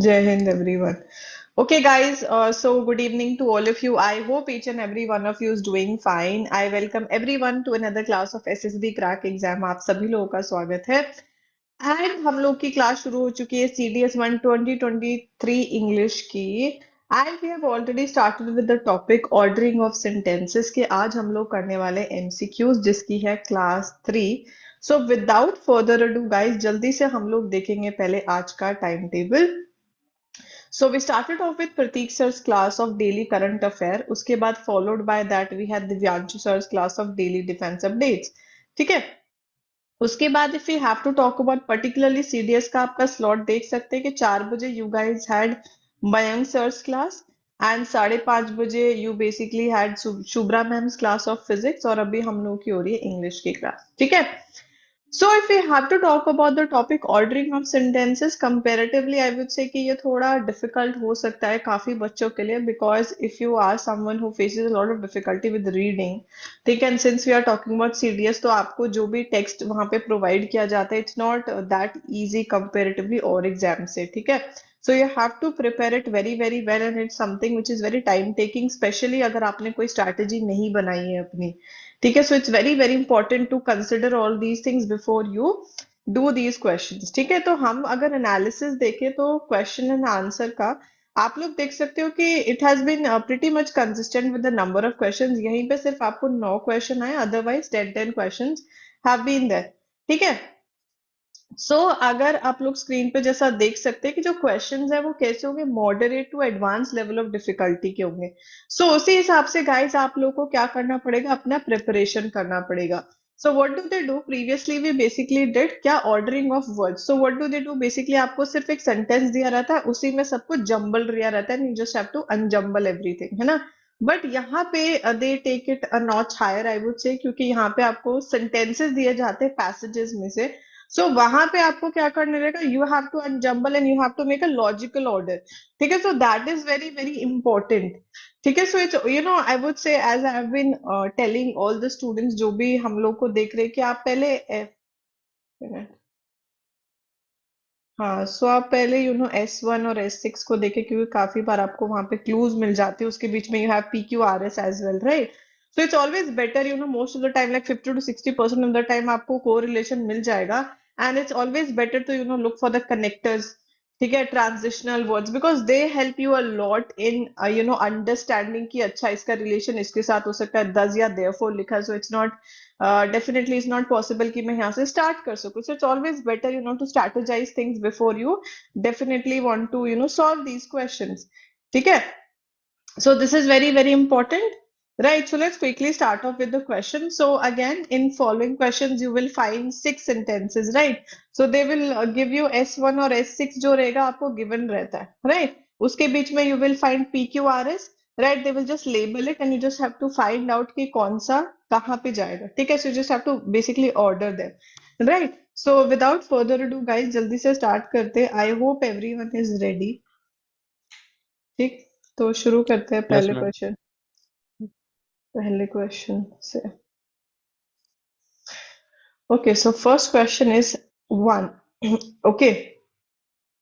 Jai Hind, everyone. Okay, guys, so good evening to all of you. I hope each and every one of you is doing fine. I welcome everyone to another class of SSB crack exam. आप सभी लोगों का स्वागत है. And हम लोग की class शुरू हो चुकी है CDS 1 2023 इंग्लिश की. And we have already started with the topic ordering of sentences के आज हम लोग करने वाले MCQs जिसकी है class 3. So without further ado guys जल्दी से हम लोग देखेंगे पहले आज का time table. So we started off with Pratik sir's class of daily current affair. उसके बाद followed by that we had Divyanshu sir's class of daily defense updates. ठीक है. उसके बाद if we have to talk about particularly CDS का आपका slot देख सकते हैं कि 4 बजे you guys had Mayank sir's class and 5:30 बजे you basically had Shubhra ma'am's class of physics और अभी हम लोग की हो रही है English की class. ठीक है. So if we have to talk about the topic ordering of sentences, comparatively I would say कि ये थोड़ा difficult हो सकता है काफी बच्चों के लिए because if you are someone who faces a lot of difficulty with reading, ठीक है, and since we are talking about CDS तो आपको जो भी text वहाँ पे provide किया जाता है it's not that easy comparatively और exam से. ठीक है. So you have to prepare it very very well and it's something which is very time taking, especially अगर आपने कोई strategy नहीं बनाई है अपनी. ठीक है. So it's very very important to consider all these things before you do these questions. ठीक है. तो हम अगर एनालिसिस देखें तो क्वेश्चन एंड आंसर का आप लोग देख सकते हो कि it has been pretty much consistent with the number of questions. यहीं पे सिर्फ आपको 9 क्वेश्चन आए, otherwise 10 questions have been there. ठीक है. सो अगर आप लोग स्क्रीन पे जैसा देख सकते हैं कि जो क्वेश्चंस है वो कैसे होंगे, moderate to advance level of difficulty के होंगे. सो उसी हिसाब से गाइस आप लोग को क्या करना पड़ेगा, अपना प्रिपरेशन करना पड़ेगा. So what do they do, previously we basically did क्या, ordering of words. So what do they do, basically आपको सिर्फ एक सेंटेंस दिया रहता है, उसी में सब कुछ जंबल दिया रहता है, you just have to unjumble everything, है ना. बट यहाँ पे they take it a notch higher I would say, क्योंकि यहाँ पे आपको सेंटेंसेस दिए जाते हैं पैसेजेस में से. सो वहां पे आपको क्या करना रहेगा, you have to unjumble and you have to make a logical order. ठीक है. So that is very very important. ठीक है. So it's I would say as I have been telling all the students जो भी हम लोग को देख रहे हैं कि आप पहले हाँ, सो आप पहले S1 और S6 को देखें क्योंकि काफी बार आपको वहां पे क्लूज मिल जाते हैं. उसके बीच में you have PQRS as well, right. So it's always better, most of the time like 50 to 60% of the time आपको कोरिलेशन मिल जाएगा. And it's always better to look for the connectors. ठीक है. Transitional words because they help you a lot in understanding कि अच्छा इसका relation इसके साथ हो सकता है, दस या देयरफॉर लिखा है. So it's not definitely it's not possible कि मैं यहाँ से start कर सकूँ. So it's always better to strategize things before you definitely want to solve these questions. ठीक है. So this is very very important. Right, so let's quickly start off with the question. So again, in following questions, you will find 6 sentences, right? So they will give you S1 और S6 जो रहेगा आपको given रहता है, right? उसके बीच में you will find PQRS, right? They will just label it and you just have to find out कि कौन सा कहाँ पे जाएगा. ठीक है. So you just have to basically order them, right? So without further ado, guys, जल्दी से start करते हैं. I hope everyone is ready. ठीक. तो शुरू करते हैं यस पहले मैम। क्वेश्चन. पहले क्वेश्चन से. Okay, so first question is one. Okay,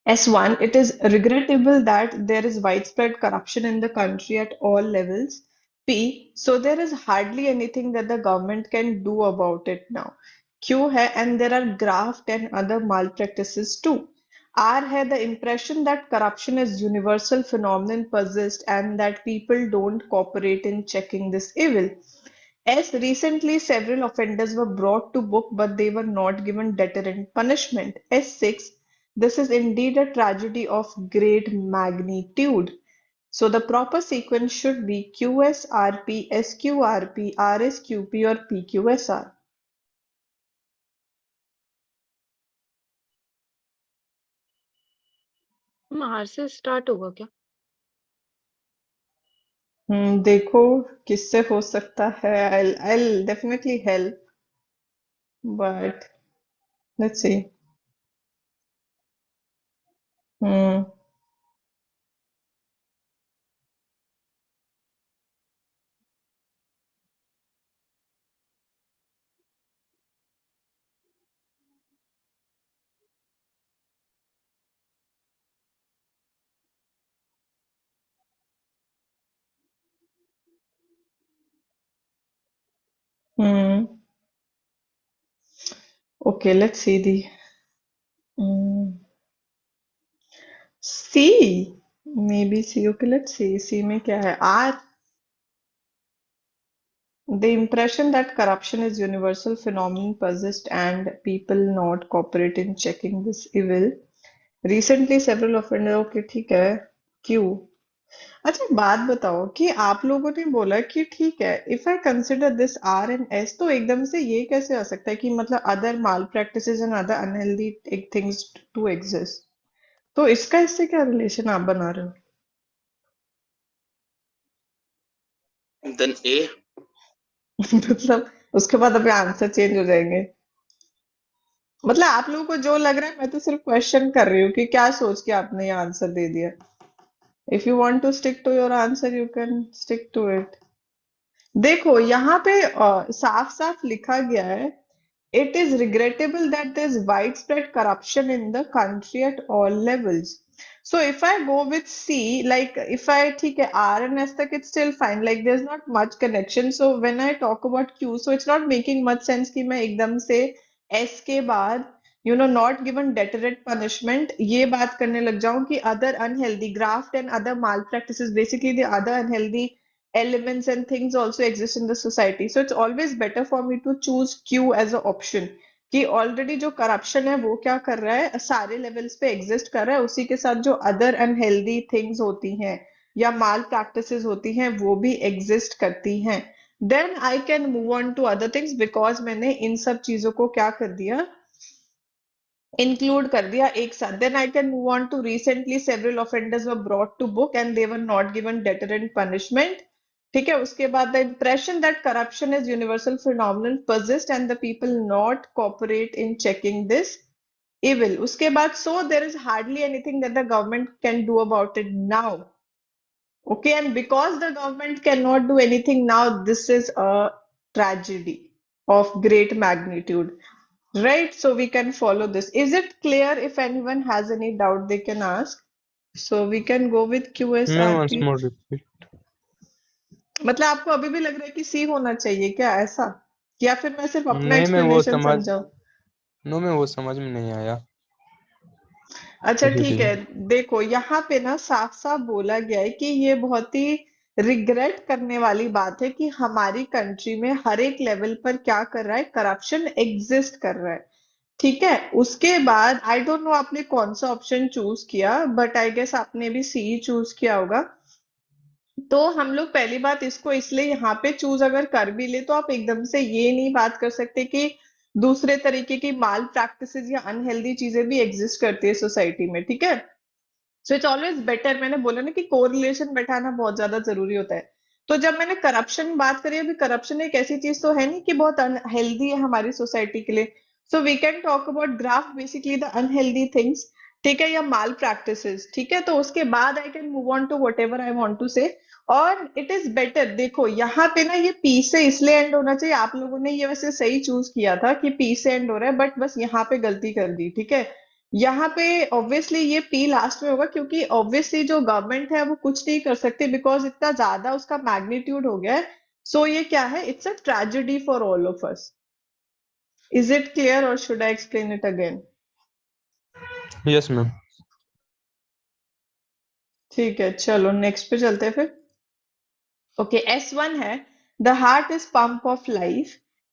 S1, it is regrettable that there is widespread corruption in the country at all levels. P, so there is hardly anything that the government can do about it now. Q है, and there are graft and other malpractices too. R है, the impression that corruption is universal phenomenon persists and that people don't cooperate in checking this evil. As recently, several offenders were brought to book, but they were not given deterrent punishment. S6, this is indeed a tragedy of great magnitude. So the proper sequence should be QSRP, SQRP, RSQP, or PQSR. R से start होगा क्या? देखो किससे हो सकता है. I'll definitely help, but let's see. Hmm. Okay, let's see the C. Maybe C. Okay, let's see. C में क्या है? R. The impression that corruption is universal phenomenon persists and people not cooperate in checking this evil. Recently, several offenders. Okay, ठीक है. Q. अच्छा एक बात बताओ कि आप लोगों ने बोला कि ठीक है if I consider this R and S तो एकदम से ये कैसे आ सकता है कि मतलब other malpractices and other unhealthy things to exist तो इसका इससे क्या रिलेशन आप बना रहे Then A. हो मतलब उसके बाद अभी आंसर चेंज हो जाएंगे मतलब आप लोगों को जो लग रहा है मैं तो सिर्फ क्वेश्चन कर रही हूँ कि क्या सोच के आपने ये आंसर दे दिया if you want to stick to your answer you can stick to it देखो यहाँ पे साफ साफ लिखा गया है It is regrettable that there is widespread corruption in the country at all levels. So if I go with C, like if I take R and S, tak it's still fine. Like there's not much connection. So when I talk about Q, so it's not making much sense कि मैं एकदम से S के बाद not given deterrent punishment ये बात करने लग जाऊं कि other unhealthy graft and other malpractices, basically the other unhealthy elements and things also exist in the society. So it's always better for me to choose Q as an option कि already जो corruption है वो क्या कर रहा है सारे levels पे एग्जिस्ट कर रहा है उसी के साथ जो अदर अनहेल्दी थिंग्स होती हैं या माल प्रैक्टिसेस होती हैं वो भी एग्जिस्ट करती हैं then I can move on to other things because मैंने इन सब चीजों को क्या कर दिया इंक्लूड कर दिया एक साथ then I can move on to recently several offenders were brought to book and they were not given deterrent punishment ठीक है उसके बाद the impression that corruption is universal phenomenal persist and the people not cooperate in checking this evil उसके बाद so there is hardly anything that the government can do about it now okay and because the government cannot do anything now this is a tragedy of great magnitude right so we can follow this is it clear if anyone has any doubt they can ask so we can go with मैं once QSRP more repeat. मतलब आपको अभी भी लग रहा है कि सी होना चाहिए क्या ऐसा या फिर मैं सिर्फ अपना नहीं मैं वो एक्सप्लेनेशन समझाऊं मैं वो समझ में नहीं आया अच्छा ठीक इसीलिए है देखो यहाँ पे ना साफ साफ बोला गया है कि ये बहुत ही रिग्रेट करने वाली बात है कि हमारी कंट्री में हर एक लेवल पर क्या कर रहा है करप्शन एग्जिस्ट कर रहा है ठीक है उसके बाद आई डोंट नो आपने कौन सा ऑप्शन चूज किया बट आई गेस आपने भी सी चूज किया होगा तो हम लोग पहली बात इसको इसलिए यहाँ पे चूज अगर कर भी ले तो आप एकदम से ये नहीं बात कर सकते कि दूसरे तरीके की माल प्रैक्टिसेस या अनहेल्दी चीजें भी एग्जिस्ट करती है सोसाइटी में ठीक है सो इट्स ऑलवेज बेटर मैंने बोला ना कि कोरिलेशन बैठाना बहुत ज्यादा जरूरी होता है तो जब मैंने करप्शन बात करी अभी करप्शन एक ऐसी चीज तो है नहीं कि बहुत अनहेल्दी है हमारी सोसाइटी के लिए so we can talk about graph basically the unhealthy things ठीक है या माल प्रैक्टिसेस ठीक है तो उसके बाद I can move on to whatever I want to say और इट इज बेटर देखो यहाँ पे ना ये पी से इसलिए एंड होना चाहिए आप लोगों ने ये वैसे सही चूज किया था कि पी से एंड हो रहा है बट बस यहाँ पे गलती कर दी ठीक है यहाँ पे ऑब्वियसली ये पी लास्ट में होगा क्योंकि ऑब्वियसली जो गवर्नमेंट है वो कुछ नहीं कर सकती बिकॉज इतना ज्यादा उसका मैग्नीट्यूड हो गया है सो ये क्या है it's a tragedy for all of us is it clear और should I explain it again yes ma'am ठीक है चलो नेक्स्ट पे चलते हैं फिर Okay, S1 है the heart is pump of life.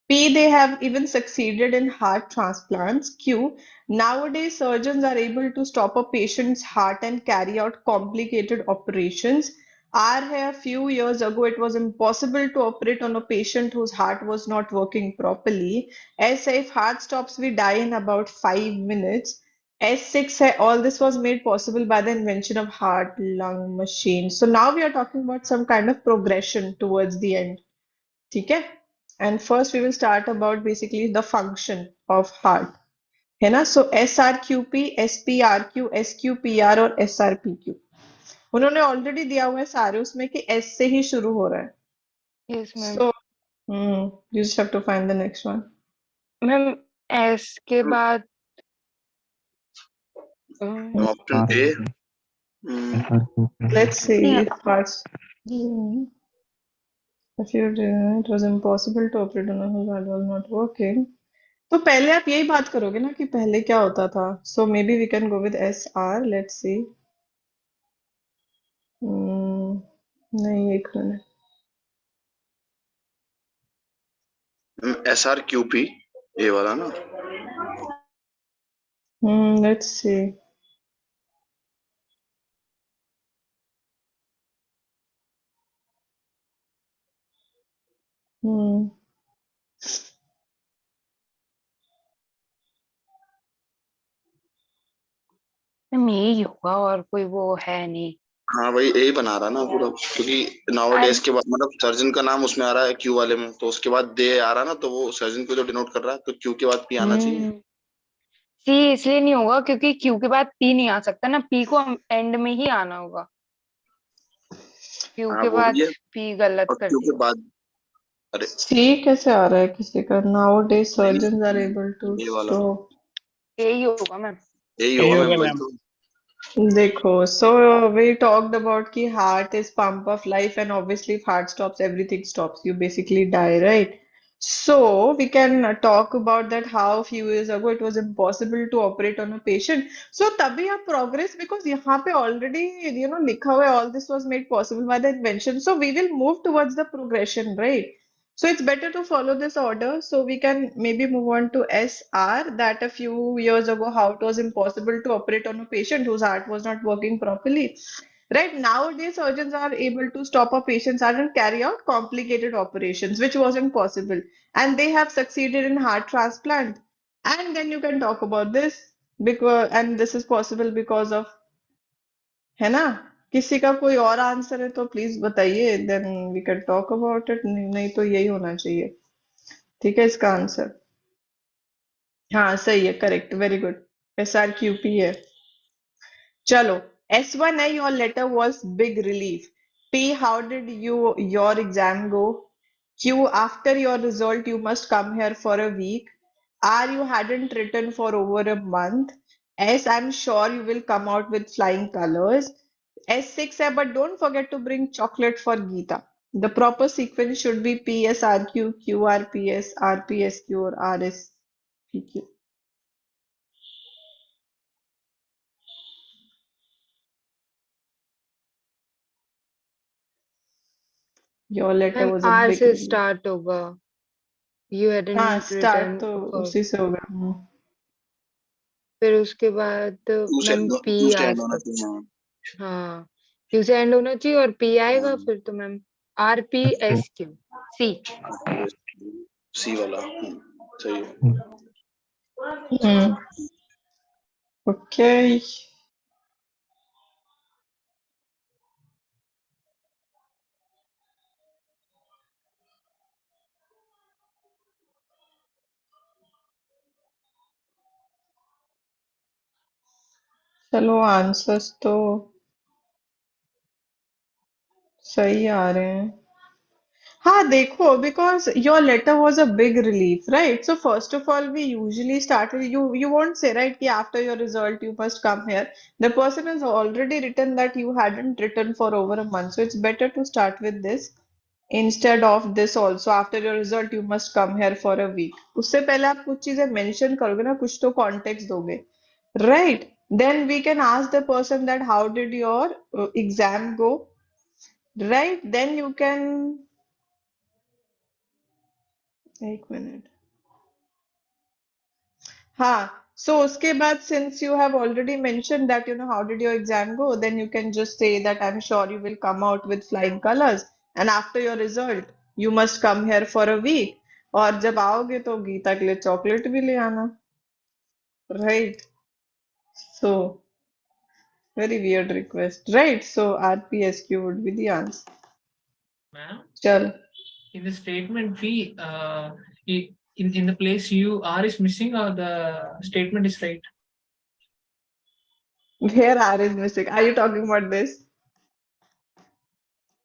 P they have even succeeded in heart transplants. Q nowadays surgeons are able to stop a patient's heart and carry out complicated operations. R है a few years ago it was impossible to operate on a patient whose heart was not working properly. S if heart stops we die in about 5 minutes. S6 है all this was made possible by the invention of heart lung machine. So now we are talking about some kind of progression towards the end. ठीक है? And first we will start about basically the function of heart. है ना? So SRQP, SPRQ, SQPR और SRPQ. उन्होंने already दिया हुआ है सारे उसमें कि S से ही शुरू हो रहा है. Yes ma'am So you just have to find the next one. Ma'am S के बाद Option A. Let's see नहीं if parts. If you it was impossible to operate on a whole heart was not working. तो पहले आप यही बात करोगे ना कि पहले क्या होता था. So maybe we can go with SR. Let's see. नहीं, एक मिनट. SRQP ये वाला ना. Let's see. Hmm. मैम यही होगा और कोई वो है नहीं. हाँ भाई यही बना रहा ना पूरा, क्योंकि नाउअडेज के बाद मतलब सर्जन का नाम उसमें आ रहा है क्यू वाले में, तो उसके बाद दे आ रहा ना, तो वो सर्जन को तो डिनोट कर रहा है, तो क्यू के बाद पी आना चाहिए. सी इसलिए नहीं होगा क्योंकि क्यू के बाद पी नहीं आ सकता ना, पी को एंड में ही आना होगा. क्यू हाँ के वो बाद भी है. पी गलत और कर क्यू के दिया. बाद अरे C कैसे आ रहा है किसी का? Nowadays नहीं surgeons are नहीं, able to ये वाला stop. यही होगा मैम. यही यही होगा होगा मैम, वही मैम. तो. देखो, so we talked about कि heart is pump of life and obviously if heart stops, everything stops. You basically die, right? So we can talk about that how few years ago it was impossible to operate on a patient. So तभी आप progress because यहाँ पे already लिखा हुआ है all this was made possible by the invention. So we will move towards the progression, right? So it's better to follow this order. So we can maybe move on to SR that a few years ago, how it was impossible to operate on a patient whose heart was not working properly. Right nowadays, surgeons are able to stop a patient's heart and carry out complicated operations, which wasn't possible. And they have succeeded in heart transplant. And then you can talk about this because, and this is possible because of, है ना? किसी का कोई और answer है तो please बताइए, then we can talk about it. नहीं तो यही होना चाहिए. ठीक है इसका आंसर. हाँ सही है, करेक्ट, वेरी गुड. SRQP है. चलो, S1 है, your letter was big relief. P, how did your exam go? Q, after your result you must come here for a week. R, you hadn't written for over a month. S, I'm sure you will come out with flying colors. S6 है, but don't forget to bring chocolate for Geeta. The proper sequence should be PSRQ, QRPS, RPSQ or RSPQ. Your letter ma'am was a R big से relief. Start होगा. You हाँ, hadn't start return तो for. उसी से होगा. फिर उसके बाद मैम पी टू से आ एंड होना सकता. चाहिए. हाँ. हाँ, क्यू से एंड होना चाहिए और पी आएगा फिर तो ma'am R P S Q C. C वाला. सही है. हम्म. ओके. चलो आंसर्स तो सही आ रहे हैं. हाँ देखो, because your letter was a big relief, right? So first of all, we usually start with you won't say, right, कि after your result you must come here. The person has already written that you hadn't written for over a month, so it's better to start with this instead of this also. After your result you must come here for a week. उससे पहले आप कुछ चीजें mention करोगे ना, कुछ तो context दोगे, right? Then we can ask the person that how did your exam go, right? Then you can. एक मिनट. हाँ, so उसके बाद since you have already mentioned that how did your exam go, then you can just say that I'm sure you will come out with flying colors and after your result you must come here for a week. और जब आओगे तो गीता के लिए chocolate भी ले आना, right? So very weird request, right? So RPSQ would be the answer. Ma'am, चल. in the statement P, in the place U, R is missing or the statement is right? Where R is missing? Are you talking about this?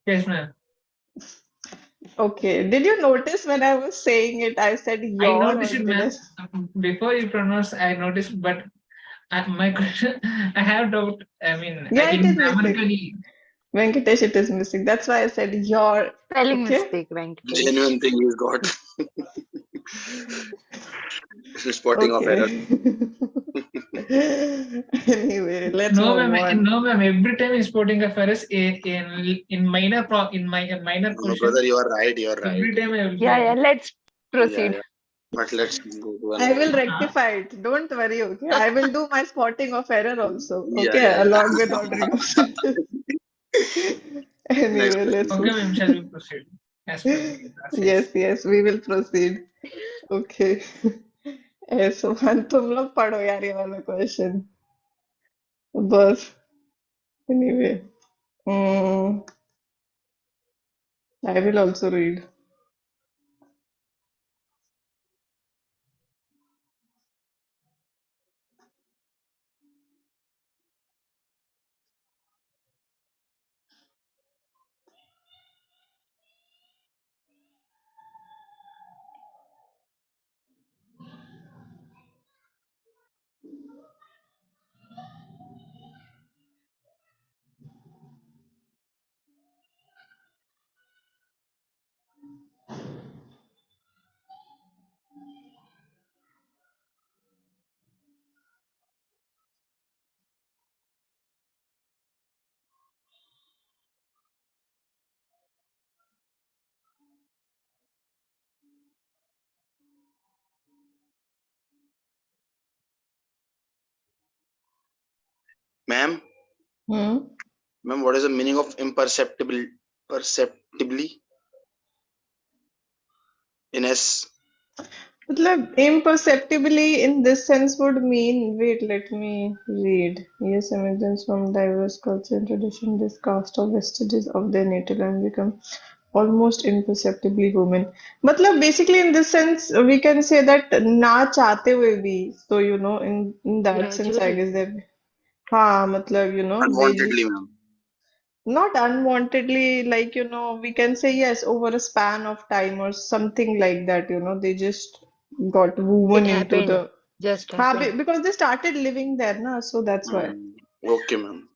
Yes, ma'am. Okay. Did you notice when I was saying it, I said I your, noticed or it, did I? ma'am. Before you pronounce, I noticed, but my question, I have doubt. I mean, Yeah, it in is missing. Americally, Venkatesh, it is missing. That's why I said your. Spelling Okay. Mistake Venkatesh. Genuine thing he's got. Spotting of error. Anyway, let's No, move ma'am. on. No, ma'am. Every time is spotting of errors in minor No, brother, question. you are right. You are right. Every time I will Yeah, fail. let's Yeah, proceed. yeah. But let's go to I will another. rectify it. Don't worry, okay? I will do my spotting of error also, Yeah, okay? yeah, Along with yeah. ordering of sentence. Next Anyway, question. let's Okay, move. ma'am. Shall we proceed? As per the Yes, says. yes, we will proceed. Okay. So तुम लोग पढ़ो यार ये वाला question बस anyway. Mm, I will also read. Ma'am, Hmm? ma'am, what is the meaning of perceptibly in S? मतलब imperceptibly in this sense would mean, wait, let me read. Yes, immigrants from diverse culture and tradition discast of vestiges of their native land become almost imperceptibly human. मतलब basically in this sense we can say that ना चाहते हुए भी, so you know in that sense I Gradually. guess that हाँ मतलब you know they Unwantedly, just ma'am. not unwantedly, like, you know, we can say yes, over a span of time or something like that, you know, they just got It woven into happened. the, Just हाँ, happened. because they started living there, na, so that's why. Okay, ma'am.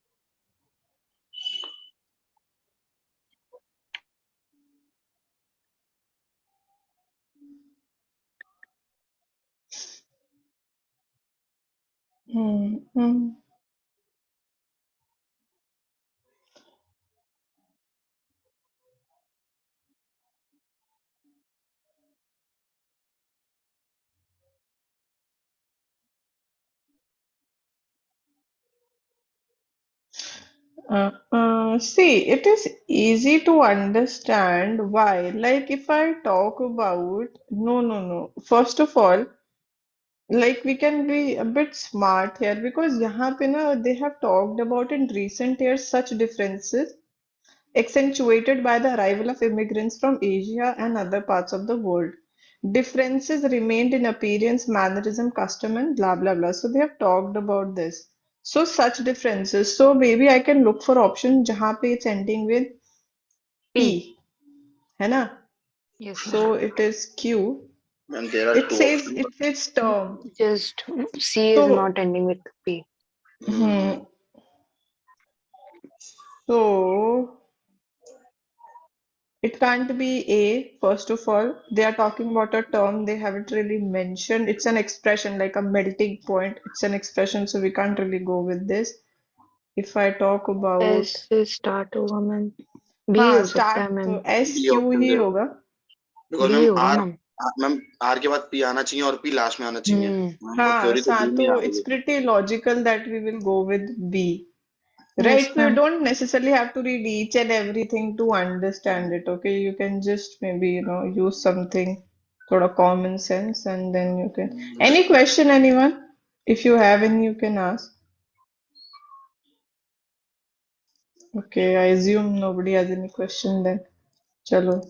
Hmm. Hmm. See, it is easy to understand why. Like, if I talk about, no, no, no. First of all, like we can be a bit smart here because यहाँ पे ना they have talked about in recent years such differences accentuated by the arrival of immigrants from Asia and other parts of the world. Differences remained in appearance, mannerism, custom, and blah blah blah. So they have talked about this. So such differences. So maybe I can look for option जहाँ पे it's ending with P, P. है ना? Yes, ma'am. So it is Q. Ma'am, there are It two says options. it says term. Just C is not So ending with P. hmm, so it can't be A, first of all. They are talking about a term they haven't really mentioned. It's an expression like a melting point. It's an expression, so we can't really go with this. If I talk about, S से start होगा ma'am. B हाँ, हो सकता है start ma'am. तो S B Q option he there. होगा. Because B ma'am होगा R, ma'am. Ma'am R के बाद P आना चाहिए और P लास्ट में आना चाहिए. हमको हाँ, थ्योरी तो B में तो आ रही it's है. pretty logical that we will go with B. Yes, Right, so you ma'am. don't necessarily have to read each and everything to understand it, okay? You can just maybe, you know, use something sort of common sense and then you can. Any question, anyone? If you have any, you can ask. Okay, I assume nobody has any question then. Chalo.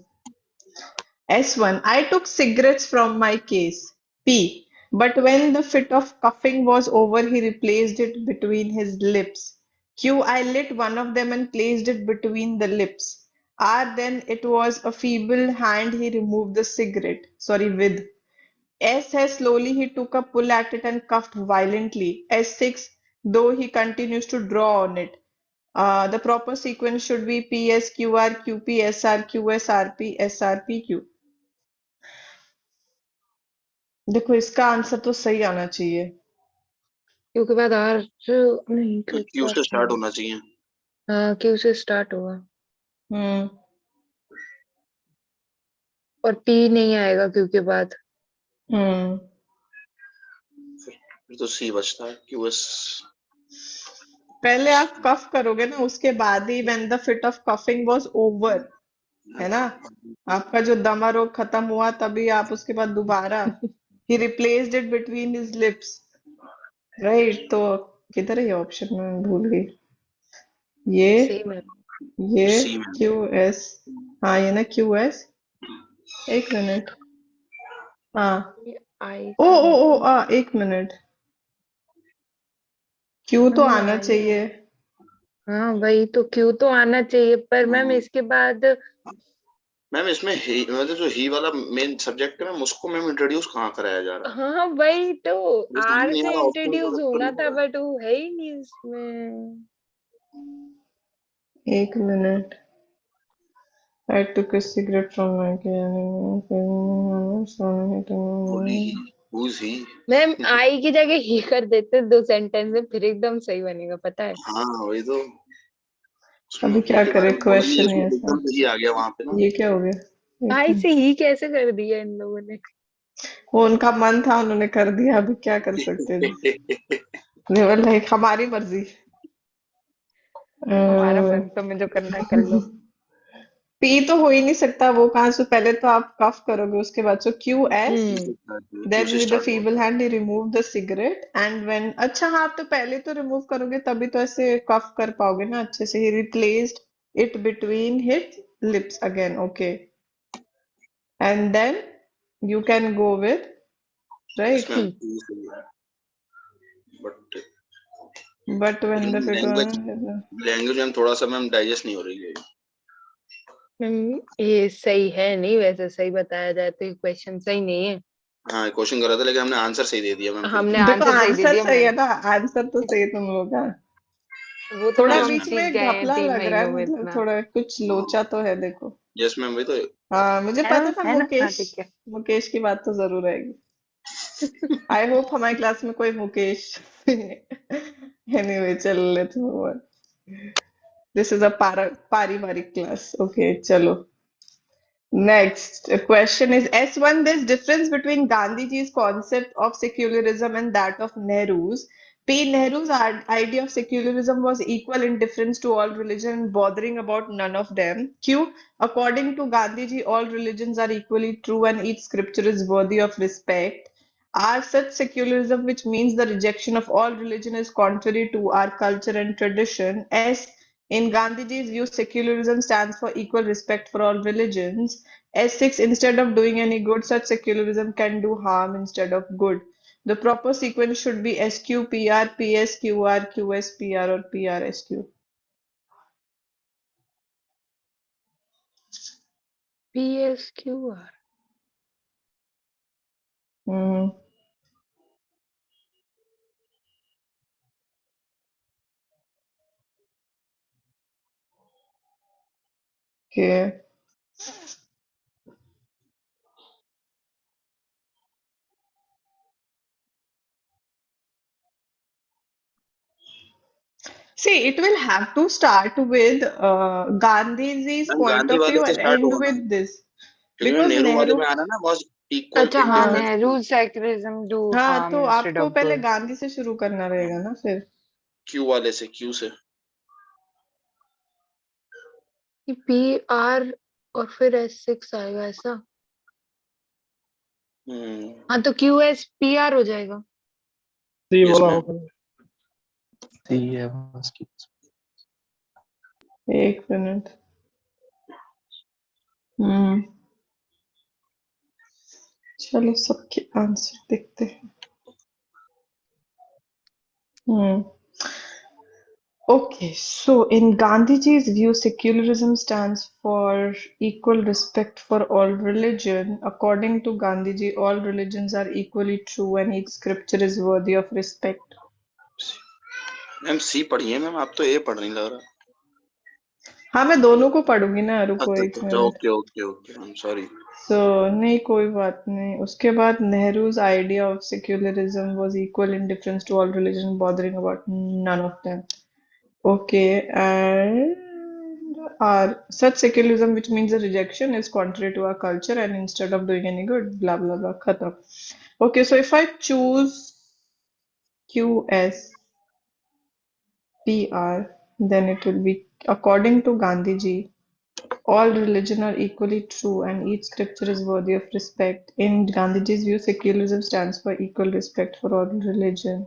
S1. I took cigarettes from my case. P. But when the fit of coughing was over, he replaced it between his lips. Q. I lit one of them and placed it between the lips. R. Then it was a feeble hand he removed the cigarette. Sorry, with. S. Has slowly he took a pull at it and coughed violently. S6. Though he continues to draw on it. The proper sequence should be P S Q R Q P S R Q S R P S R P Q. देखो इसका answer तो सही आना चाहिए। Q के बाद are नहीं, Q के क्यू बाद से स्टार्ट P। होना चाहिए। हाँ, क्यू से स्टार्ट होगा हम्म और पी नहीं आएगा क्यू के बाद। हम्म फिर तो सी बचता है, क्यू एस। पहले आप कफ करोगे ना, उसके बाद ही when the fit of coughing was over, है ना, आपका जो दमा रोग खत्म हुआ तभी आप उसके बाद दोबारा he replaced it between his lips, right? तो किधर है ये ऑप्शन, में भूल गई। ये सेम है। ये सी में। क्यू एस, हाँ ये ना क्यू एस, एक मिनट, हाँ, आई ओ का ओ है। ओ एक मिनट, क्यू तो नहीं आना आई है। चाहिए। हाँ वही तो, क्यू तो आना चाहिए, पर मैम हम्म, इसके बाद मैम इसमें ही मतलब जो ही वाला मेन सब्जेक्ट है मैम, उसको मैम इंट्रोड्यूस कहाँ कराया जा रहा है? हाँ वही तो, ये समझ आर नहीं आ से रहा, ऑप्शन इंट्रोड्यूस तो होना नहीं था हो बट वो है ही नहीं इसमें। एक minute, I took a cigarette from my रहा। ही हुज ही। मैम आई की जगह ही कर देते दो सेंटेंस में, फिर एकदम सही बनेगा, पता है। हाँ वही तो, उसमें अभी ही क्या के करे, बारे में बोला नहीं है, क्वेश्चन ही उसमें ऐसा। एकदम से ही आ गया वहां पे ना। ये क्या हो गया, एक आई मिनट। से ही कैसे कर दिया इन लोगों ने। वो उनका मन था, उन्होंने कर दिया, अभी क्या कर सकते हैं। लेवल लाइक हमारी मर्जी। हमारा मन, तुम्हें जो करना है कर लो। पी तो हो ही नहीं सकता, वो कहाँ से, पहले तो आप कफ करोगे उसके बाद, सो क्यू एस, हम्म क्यू then से with the स्टार्ट हुआ। feeble hand he removed the cigarette and when, अच्छा हाँ, आप तो पहले तो रिमूव करोगे तभी तो ऐसे कफ कर पाओगे ना अच्छे से। he replaced it between his lips again, okay, and then you can go with, right, इसमें हम सी। क्यू से लिया, but but when the fit language one, language ma'am थोड़ा सा मैम डाइजेस्ट नहीं हो रही है। ये सही है नहीं, वैसे सही बताया जाए तो ये क्वेश्चन सही नहीं है। हाँ क्वेश्चन कर रहा था, लेकिन हमने आंसर सही दे दिया मैम फिर हमने भी। देखो आंसर सही दे आंसर दिया सही है मैम। ना, आंसर तो सही है तुम लोग का। वो तो थोड़ा मैम यस हम बीच मैम। सीख में गए हैं घपला 3 लग रहा है, महीनों में मतलब इतना। थोड़ा कुछ लोचा तो है, देखो। यस मैम वही तो। हाँ मुझे है पता ना, था, है ना, हाँ मुकेश, ठीक है। मुकेश की बात तो जरूर आएगी। आई होप हमारी क्लास में कोई मुकेश एनीवे, चल let's move on, this is a पारिवारिक क्लास, ओके चलो। Next question is S1. There's difference between Gandhiji's concept of secularism and that of Nehru's. P. Nehru's idea of secularism was equal in difference to all religion, bothering about none of them. Q. According to Gandhiji, all religions are equally true and each scripture is worthy of respect. R. Such secularism, which means the rejection of all religion, is contrary to our culture and tradition. S. In Gandhiji's view, secularism stands for equal respect for all religions. S6, instead of doing any good, such secularism can do harm instead of good. The proper sequence should be SQPR, PSQR, QSPR, or PRSQ. PSQR। Hmm. Okay. See, it will have to start with Gandhiji's ma'am point Gandhi of वाले view से and start end होगा ना, with this. क्योंकि ma'am Because Nehru वाले Nehru, में आना ना, was equal अच्छा इन हाँ, हाँ, difference to Nehru secularism do हाँ, हार्म तो इंस्टेड आपको ऑफ पहले गुड। गांधी से शुरू करना रहेगा ना फिर। क्यू वाले से, क्यू से। पी आर और फिर S6 आएगा ऐसा। हम्म। हाँ तो क्यू एस पी आर हो जाएगा। सी यस बोला मैम। होगा। सी है उसकी। एक मिनट। हम्म चलो सबके आंसर देखते हैं। Hmm. Okay, so in Gandhiji's view, secularism stands for equal respect for all religion. According to Gandhiji, all religions are equally true and each scripture is worthy of respect. Ma'am C पढ़ी है ma'am, आप तो ए पढ़ रही लग रहा है। हाँ मैं दोनों को पढ़ूंगी ना, रुको अच्छा एक अच्छा, minute. Okay okay okay, I am sorry. So नहीं कोई बात नहीं. उसके बाद Nehru's idea of secularism was equal indifference to all religion, bothering about none of them. Okay, and our such secularism, which means a rejection, is contrary to our culture, and instead of doing any good, blah blah blah, khatam. Okay, so if I choose QSPR, then it will be according to Gandhiji, all religion are equally true, and each scripture is worthy of respect. In Gandhiji's view, secularism stands for equal respect for all religion.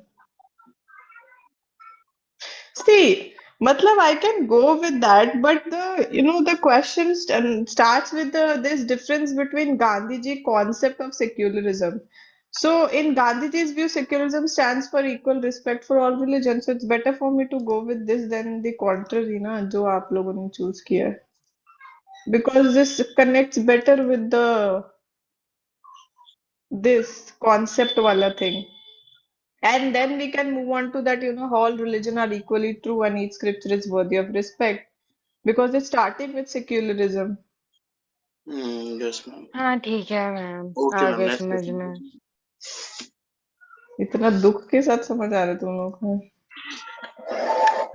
See, matlab I can go with that, but the question starts with this difference between Gandhiji concept of secularism. So in Gandhiji's view, secularism stands for equal respect for all religions. So it's better for me to go with this than the contrary, ना जो आप लोगों ने choose किया है. Because this connects better with this concept wala thing. And then we can move on to that, all religion are equally true and each scripture is worthy of respect. Because it's starting with secularism. Yes, ma'am. हाँ ठीक है ma'am, Okay, ma'am. आगे Next समझ question. में. इतना दुख के साथ समझ आ रहे तुम लोग को.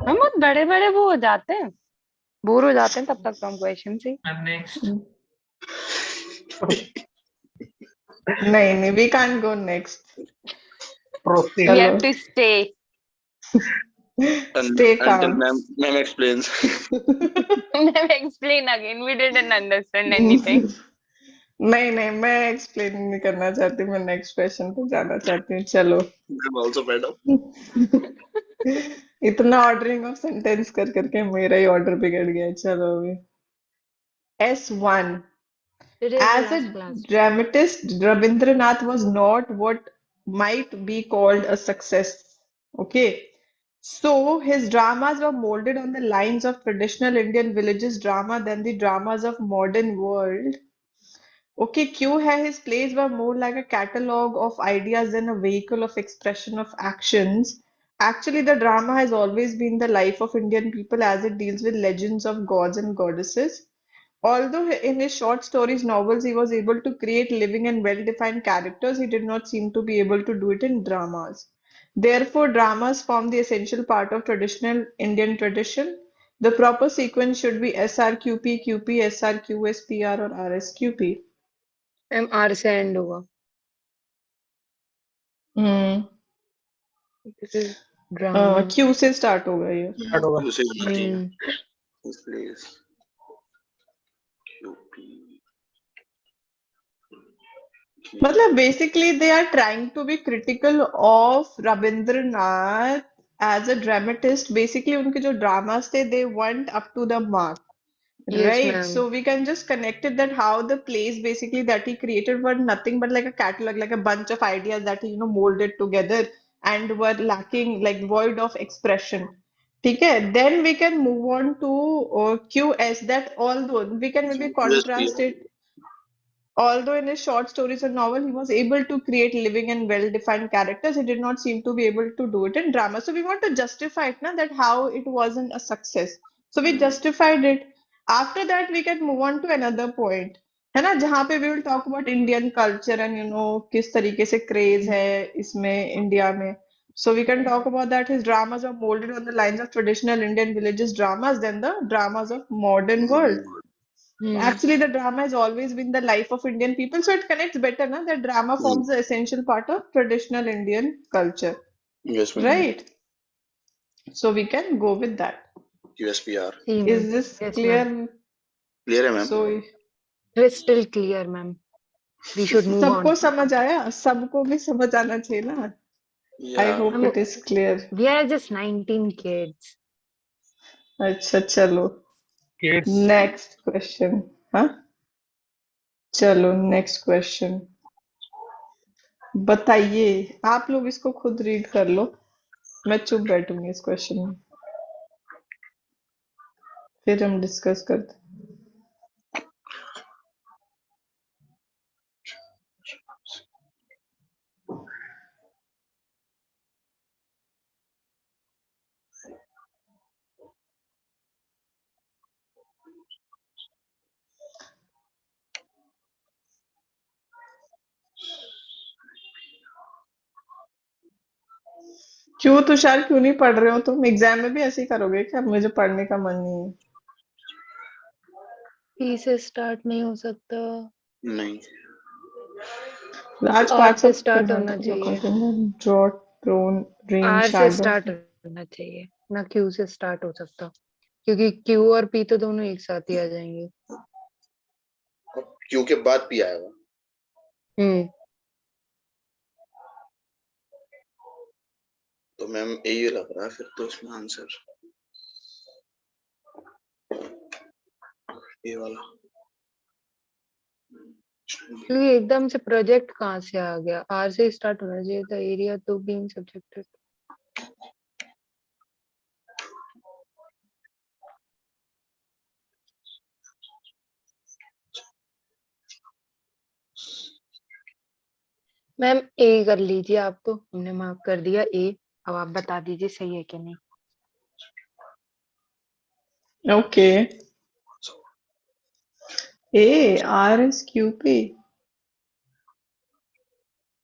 हम बहुत बड़े बड़े वो हो जाते हैं, बोर हो जाते हैं तब तक तो हम क्वेश्चन से. And next. नहीं नहीं, we can't go next. Proceed. We चलो, have to stay. stay Until calm. ma'am explains. Ma'am, explain again. We didn't understand anything. नहीं नहीं, मैं एक्सप्लेन नहीं करना चाहती, मैं नेक्स्ट क्वेश्चन पे जाना चाहती हूँ. चलो. I'm also fed up. इतना ऑर्डरिंग ऑफ सेंटेंस कर करके मेरा ही ऑर्डर बिगड़ गया. चलो अभी S1. Today is the As a last class. dramatist, Rabindranath was not what might be called a success. Okay. So his dramas were molded on the lines of traditional Indian villages drama than the dramas of modern world. Okay, Q hai, his plays were more like a catalog of ideas than a vehicle of expression of actions. Actually, the drama has always been the life of Indian people as it deals with legends of gods and goddesses. Although in his short stories, novels, he was able to create living and well-defined characters, he did not seem to be able to do it in dramas. Therefore, dramas form the essential part of traditional Indian tradition. The proper sequence should be SRQP, QP, SRQS, PR, or RSQP. Ma'am R से end होगा. This is drama. Q से start होगा ये. Start होगा. You say Hmm. Yes, please. QP. मतलब basically they are trying to be critical of Rabindranath as a dramatist. Basically उनके जो dramas थे, they weren't up to the mark. Yes, Right, ma'am. so we can just connect it that how the plays basically that he created were nothing but like a catalog, like a bunch of ideas that he, molded together and were lacking, like void of expression. ठीक है, then we can move on to QS, that although we can maybe USP. contrast it. Although in his short stories and novel, he was able to create living and well-defined characters, he did not seem to be able to do it in drama. So we want to justify it, na, that how it wasn't a success. So we justified it. After that, we can move on to another point. है ना, जहाँ पे we will talk about Indian culture and किस तरीके से craze है इसमें India में. So we can talk about that. His dramas are molded on the lines of traditional Indian villages dramas than the dramas of modern world. Hmm. Actually, the drama has always been the life of Indian people, so it connects better, na? That drama forms the essential part of traditional Indian culture, Yes, ma'am. right? So we can go with that. USPR. See, Is ma'am. this Yes, clear? ma'am. Clear है, ma'am? So Crystal clear, ma'am. We should move सबको on. समझ आया? सबको भी समझ आना चाहिए ना? I Yeah. hope Ma'am, it is clear. we are just 19 kids. अच्छा चलो. Kids. Next question. हाँ? चलो next question. बताइए, आप लोग इसको खुद रीड कर लो. मैं चुप बैठूंगी इस क्वेश्चन में. फिर हम डिस्कस करते हैं. क्यों तुषार, क्यों नहीं पढ़ रहे हो तुम? एग्जाम में भी ऐसे ही करोगे क्या? मुझे पढ़ने का मन नहीं है। पी से स्टार्ट नहीं हो सकता, नहीं, Large आर parts से of स्टार्ट होना Karnataka चाहिए, located in the drought-prone rain R से shadow. स्टार्ट होना चाहिए, ना क्यू से स्टार्ट हो सकता, क्योंकि क्यू और पी तो दोनों एक साथ ही आ जाएंगे। क्यू के बाद पी आएगा। हम्म तो मैम यही लग रहा है फिर तो इसमें आंसर ये वाला। क्योंकि एकदम से प्रोजेक्ट कहाँ से आ गया, आर से स्टार्ट होना चाहिए था, एरिया तो बीइंग सब्जेक्टेड। मैम ए कर लीजिए, आप तो हमने मार्क कर दिया ए, अब आप बता दीजिए सही है कि नहीं। Okay. A, R is QP.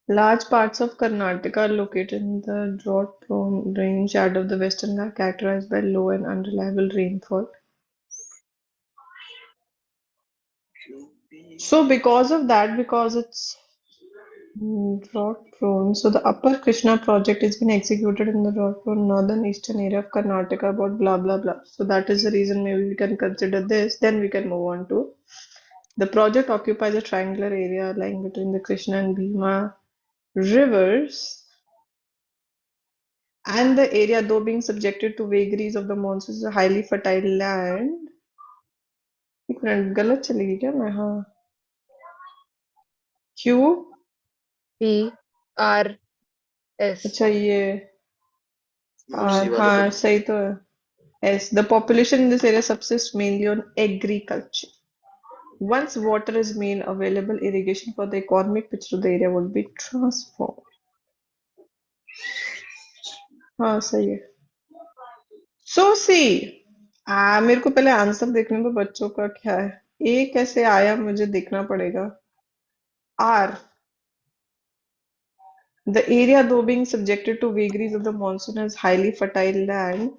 Large parts of Karnataka are located in the drought-prone rain shadow of the Western Ghats, characterized by low and unreliable rainfall. So because of that, because it's drought-prone, so the Upper Krishna project is being executed in the drought-prone northern eastern area of Karnataka, about blah blah blah. So that is the reason maybe we can consider this. Then we can move on to the project occupies a triangular area lying between the Krishna and Bhima rivers, and the area, though being subjected to vagaries of the monsoon, is a highly fertile land. एक minute, गलत चली गई क्या मैं? हाँ, Q, P R S, अच्छा ये ma'am सी वाले हाँ पे सही तो है. Yes, the population in this area subsists mainly on agriculture. Once water is made available, irrigation for the economic picture of the area would be transformed. हाँ सही है. So see, मेरे को पहले आंसर देखने दो बच्चों का क्या है. ए कैसे आया मुझे देखना पड़ेगा. R, the area though being subjected to vagaries of the monsoon is highly fertile land.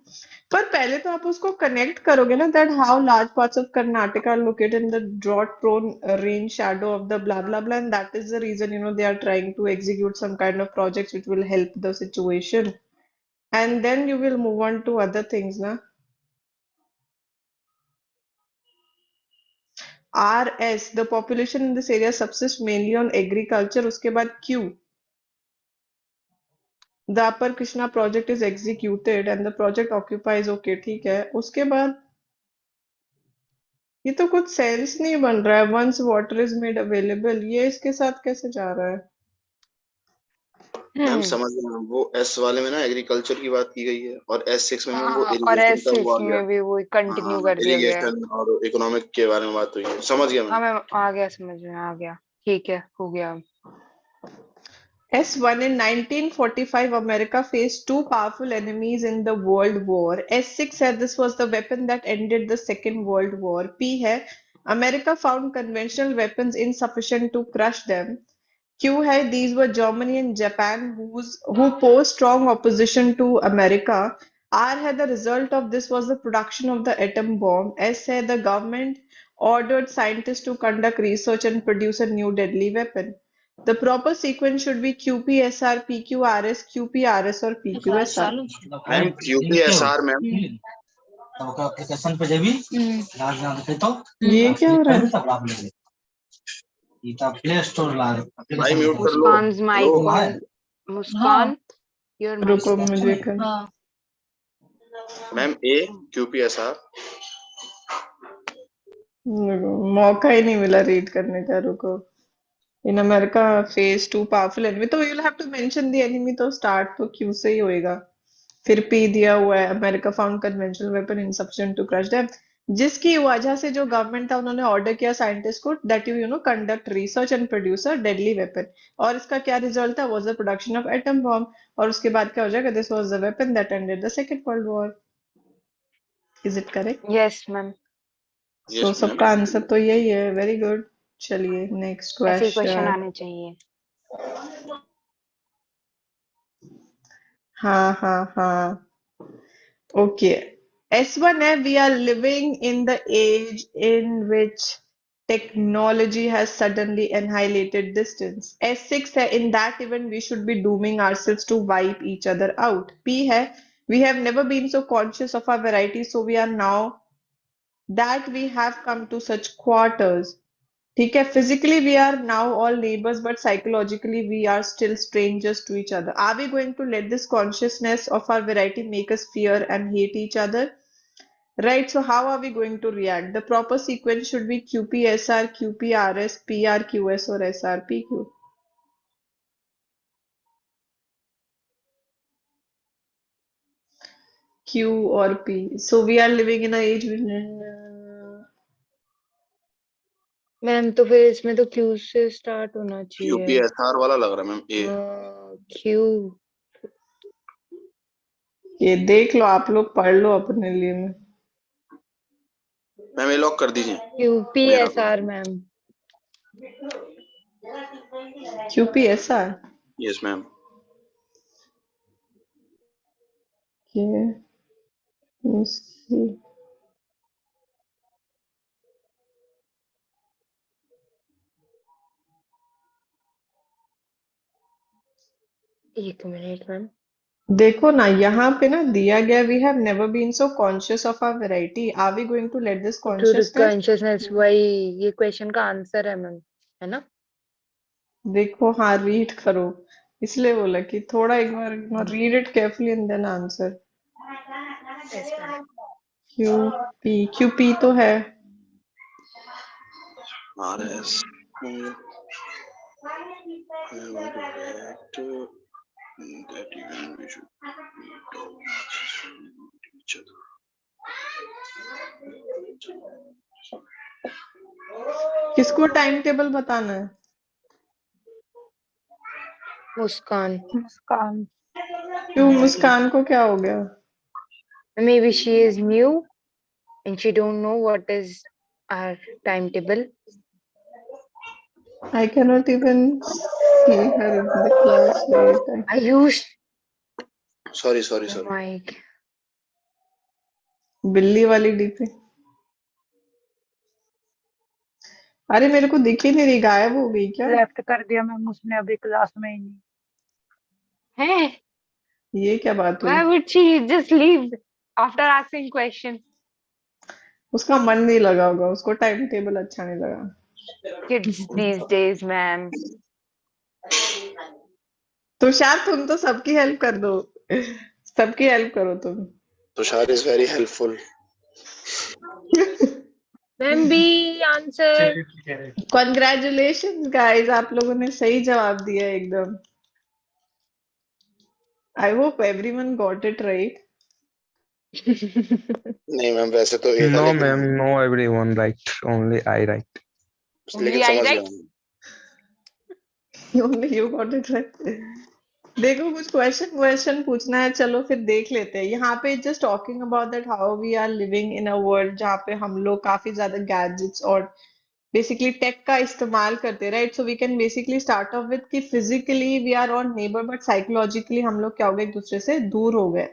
पर पहले तो आप उसको कनेक्ट करोगे ना, that how large parts of Karnataka are located in the drought-prone rain shadow of the blah blah blah, and that is the reason they are trying to execute some kind of projects which will help the situation, and then you will move on to other things, na. RS, the population in this area subsists mainly on agriculture. उसके बाद Q, the Upper Krishna project is executed and the project occupies, okay ठीक है. उसके बाद ये तो कुछ sense नहीं बन रहा है. Once water is made available, ये इसके साथ कैसे जा रहा है? मैम समझ गए। वो एस वाले में ना एग्रीकल्चर की बात की गई है और S6 में मैम वो हाँ, और इरिगेशन का वो आ एस गया। में भी वो कंटिन्यू हाँ, कर दिया गया है। इरिगेशन और इकोनॉमिक के बारे में बात हुई है। समझ गया हाँ मैम। मैम, आ गया, समझ में आ गया, ठीक है, हो गया। S1, in 1945, America faced two powerful enemies in the World War. S6 said this was the weapon that ended the Second World War. P है, America found conventional weapons insufficient to crush them. Q है, these were Germany and Japan who posed strong opposition to America. R है, the result of this was the production of the atom bomb. S है, the government ordered scientists to conduct research and produce a new deadly weapon. The proper sequence should be QPSR, PQRS, QPRS और PQSR. Ma'am QPSR ma'am. Application पे जब ये क्या हो रहा है? Play store भाई म्यूट कर लो। Muskan mic on, Muskan your mic. रुको मुझे कर. Ma'am A QPSR। मौका ही नहीं मिला रीड करने का. रुको. In America phase two powerful enemy, तो you'll have to mention the enemy, तो start तो Q से ही होएगा. फिर P दिया हुआ है, America found conventional weapon insufficient to crush them, जिसकी वजह से जो गवर्नमेंट था उन्होंने ऑर्डर किया साइंटिस्ट को that you know conduct research and produce a deadly weapon. और इसका क्या रिजल्ट था? was the production of atom bomb. और उसके बाद क्या हो जाएगा? This was the weapon that ended the Second World War. Is it correct? Yes ma'am, So Yes, सबका ma'am. आंसर तो यही है. Very good. चलिए नेक्स्ट ऐसे ही क्वेश्चन क्वेश्चन. आने चाहिए। हाँ हाँ हाँ Okay. S1 है, we are living in the age in which technology has suddenly annihilated distance. S6 है, in that event we should be dooming ourselves to wipe each other out. P है, we have never been so conscious of our variety, so we are now that we have come to such quarters. ठीक है, physically we are now all neighbors, but psychologically we are still strangers to each other. Are we going to let this consciousness of our variety make us fear and hate each other? Right, so how are we going to react? The proper sequence should be QPSR, QPRS, PRQS, or SRPQ. Q or P. So we are living in an age with ma'am तो फिर इसमें तो Q से start होना चाहिए। यूपीएसआर वाला लग रहा है मैम ए। क्यू ये देख लो, आप लोग पढ़ लो अपने लिए में। मैम ये लॉक कर दीजिए। QPSR ma'am. QPSR. Yes ma'am. Okay. Let's see. एक मिनट मैम। देखो ना, यहाँ पे ना दिया गया we have never been so conscious of our variety. Are we going to let this consciousness? Consciousness वही ये क्वेश्चन का आंसर है मैम, है ना? देखो, हाँ रीड करो, इसलिए बोला कि थोड़ा एक बार read it carefully and then answer. Yes ma'am. QP तो है। RS that even we should talk each other. किसको टाइम टेबल बताना है? मुस्कान। मुस्कान। क्यों, मुस्कान को क्या हो गया? Maybe she is new and she don't know what is our timetable. I cannot even see her in the class. Wait, I used sorry mic. बिल्ली वाली डीपी। अरे मेरे को दिख ही नहीं रही, गायब हो गई क्या? लेफ्ट कर दिया मैम उसने अभी क्लास में ही नहीं। है? ये क्या बात हुई? Why would she just leave after asking question? उसका मन नहीं लगा होगा, उसको टाइम टेबल अच्छा नहीं लगा। Kids these days, man. Tushar, तुम तो सबकी हेल्प कर दो, सबकी हेल्प करो तुम। Tushar is very helpful. Ma'am B answer. Congratulations guys, आप लोगों ने सही जवाब दिया एकदम। I hope everyone got it right. नहीं मैम, वैसे तो ए था No, लेकिन ma'am, no everyone right. Only I right. लेकिन Only I समझ right? गया। Only you got it right. देखो, कुछ क्वेश्चन पूछना है, चलो फिर देख लेते हैं। यहाँ पे just talking about that how we are living in a world जहाँ पे हम लोग काफी ज्यादा गैजेट्स और बेसिकली टेक का इस्तेमाल करते हैं, right? So we can basically start off with कि physically we are on neighbour, but psychologically हम लोग क्या हो गए, एक दूसरे से दूर हो गए,